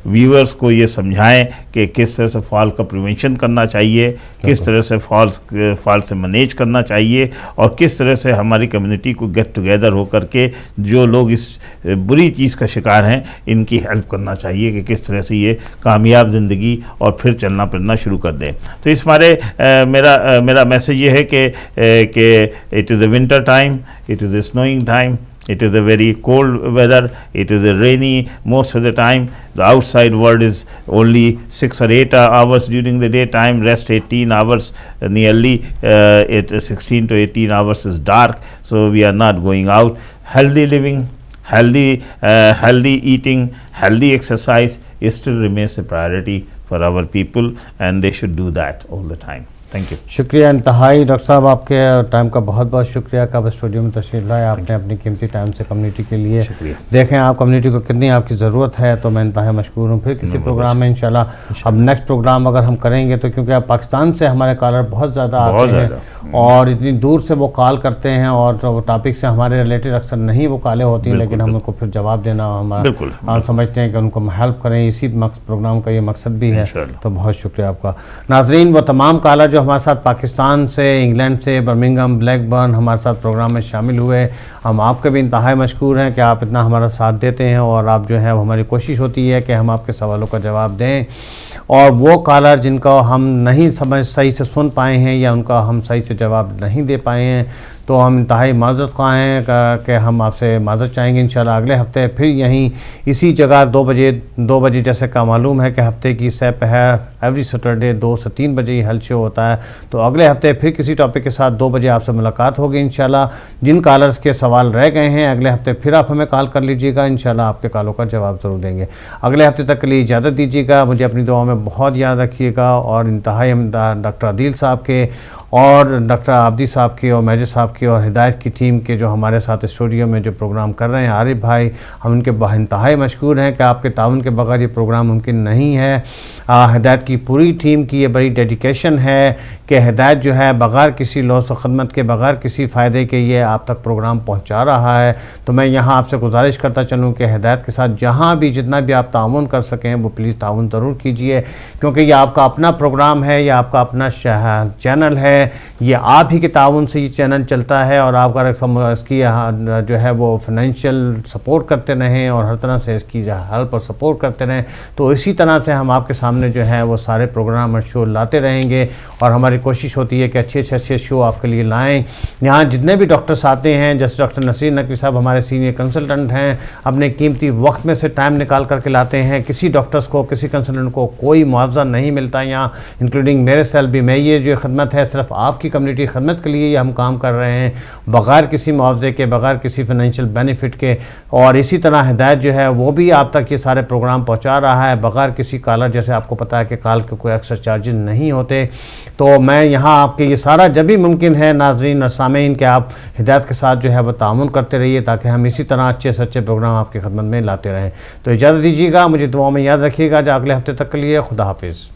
व्यूअर्स को ये समझाएं कि किस तरह से फॉल का प्रिवेंशन करना चाहिए, किस तरह से फॉल से मैनेज करना चाहिए और किस तरह से हमारी कम्युनिटी को गेट टुगेदर होकर के जो लोग इस बुरी चीज़ का शिकार हैं इनकी हेल्प करना चाहिए कि किस तरह से ये कामयाब ज़िंदगी और फिर चलना फिरना शुरू कर दें। तो इस बारे मेरा मैसेज ये है कि it is a winter time, it is a snowing time, it is a very cold weather, it is a rainy most of the time. The outside world is only 6 or 8 hours during the daytime, rest 18 hours, nearly 16 to 18 hours is dark, so we are not going out. Healthy living, healthy eating, healthy exercise still remains a priority for our people and they should do that all the time. Thank you. शुक्रिया इंतहाई doctor साहब, आपके time का बहुत बहुत शुक्रिया कि आप स्टूडियो में तशरीफ लाए। आपने अपनी कीमती टाइम से कम्युनिटी के लिए देखें आप कम्युनिटी को कितनी आपकी ज़रूरत है, तो मैं इंतहाई मशकूर हूँ। फिर किसी प्रोग्राम में इंशाल्लाह अब नेक्स्ट प्रोग्राम अगर हम करेंगे तो, क्योंकि आप पाकिस्तान से हमारे कॉलर बहुत ज़्यादा आते हैं और इतनी दूर से वो कॉल करते हैं और वो टॉपिक से हमारे रिलेटेड अक्सर नहीं वो कॉलें होती हैं, लेकिन हम उनको फिर जवाब देना हमारा, हम समझते हैं कि उनको हेल्प करें, इसी प्रोग्राम का ये मकसद भी है। तो बहुत शुक्रिया आपका। नाजरीन, वो तमाम कॉलर जो हमारे साथ पाकिस्तान से, इंग्लैंड से, बर्मिंघम, ब्लैकबर्न हमारे साथ प्रोग्राम में शामिल हुए, हम आपके भी इंतहाई मशकूर हैं कि आप इतना हमारा साथ देते हैं और आप जो है हमारी कोशिश होती है कि हम आपके सवालों का जवाब दें। और वो कॉलर जिनका हम नहीं सही से सुन पाए हैं या उनका हम सही से जवाब नहीं दे पाए हैं, तो हम इंतहाई माज़रत ख़्वाह हैं कि हम आपसे माज़रत चाहेंगे। इंशाल्लाह अगले हफ्ते फिर यहीं इसी जगह 2 बजे जैसे का मालूम है कि हफ्ते की सह पहर एवरी सैटरडे 2 से 3 बजे ही हेल्थ शो होता है। तो अगले हफ्ते फिर किसी टॉपिक के साथ 2 बजे आपसे मुलाकात होगी इंशाल्लाह। जिन कॉलर्स के सवाल रह गए हैं अगले हफ्ते फिर आप हमें कॉल कर लीजिएगा, इंशाल्लाह आपके कॉलों का जवाब ज़रूर देंगे। अगले हफ्ते तक के लिए इजाज़त दीजिएगा, मुझे अपनी दुआ में बहुत याद रखिएगा और इंतहाई डॉक्टर आदिल साहब के और डॉक्टर आबदी साहब की और मेजर साहब की और हिदायत की टीम के जो हमारे साथ स्टूडियो में जो प्रोग्राम कर रहे हैं, आरिफ भाई, हम उनके इंतहाई मशकूर हैं कि आपके ताउन के बगैर ये प्रोग्राम मुमकिन नहीं है। हिदायत की पूरी टीम की ये बड़ी डेडिकेशन है कि हिदायत जो है बगैर किसी लॉस व ख़दमत के, बगैर किसी फ़ायदे के ये आप तक प्रोग्राम पहुँचा रहा है। तो मैं यहाँ आपसे गुजारिश करता चलूँ कि हिदायत के साथ जहाँ भी जितना भी आप ताउन कर सकें वो प्लीज़ ताउन ज़रूर कीजिए, क्योंकि ये आपका अपना प्रोग्राम है, ये आपका अपना चैनल है, ये आप ही के ताउन से ये चैनल चलता है और आप अगर इसकी जो है वो फाइनेंशियल सपोर्ट करते रहें और हर तरह से इसकी हेल्प और सपोर्ट करते रहें, तो इसी तरह से हम आपके सामने जो है वो सारे प्रोग्राम और शो लाते रहेंगे और हमारी कोशिश होती है कि अच्छे शो आपके लिए लाएँ। यहाँ जितने भी डॉक्टर्स आते हैं, जैसे डॉक्टर नसरीन नकवी साहब हमारे सीनियर कंसल्टेंट हैं, अपने कीमती वक्त में से टाइम निकाल करके लाते हैं। किसी डॉक्टर्स को, किसी कंसल्टेंट को कोई मुआवजा नहीं मिलता यहाँ, इंक्लूडिंग मेरे सेल्फ भी। मैं ये जो खदमत है सिर्फ आपकी कम्युनिटी खदमत के लिए हम काम कर रहे हैं, बगैर किसी मुआवजे के, बगैर किसी फाइनेंशियल बेनिफिट के। और इसी तरह हिदायत जो है वो भी आप तक ये सारे प्रोग्राम पहुँचा रहा है बगैर किसी कॉलर, जैसे आपको पता है कि कॉल के कोई एक्स्ट्रा चार्जेस नहीं होते। तो मैं यहाँ आपके ये सारा जब भी मुमकिन है नाजरीन और सामीन कि आप हिदायत के साथ जो है वो तामुन करते रहिए, ताकि हम इसी तरह अच्छे से अच्छे प्रोग्राम आपकी खदमत में लाते रहें। तो इजाज़त दीजिएगा, मुझे दुआओं में याद रखिएगा। जो अगले हफ्ते तक के लिए खुदा हाफिज़।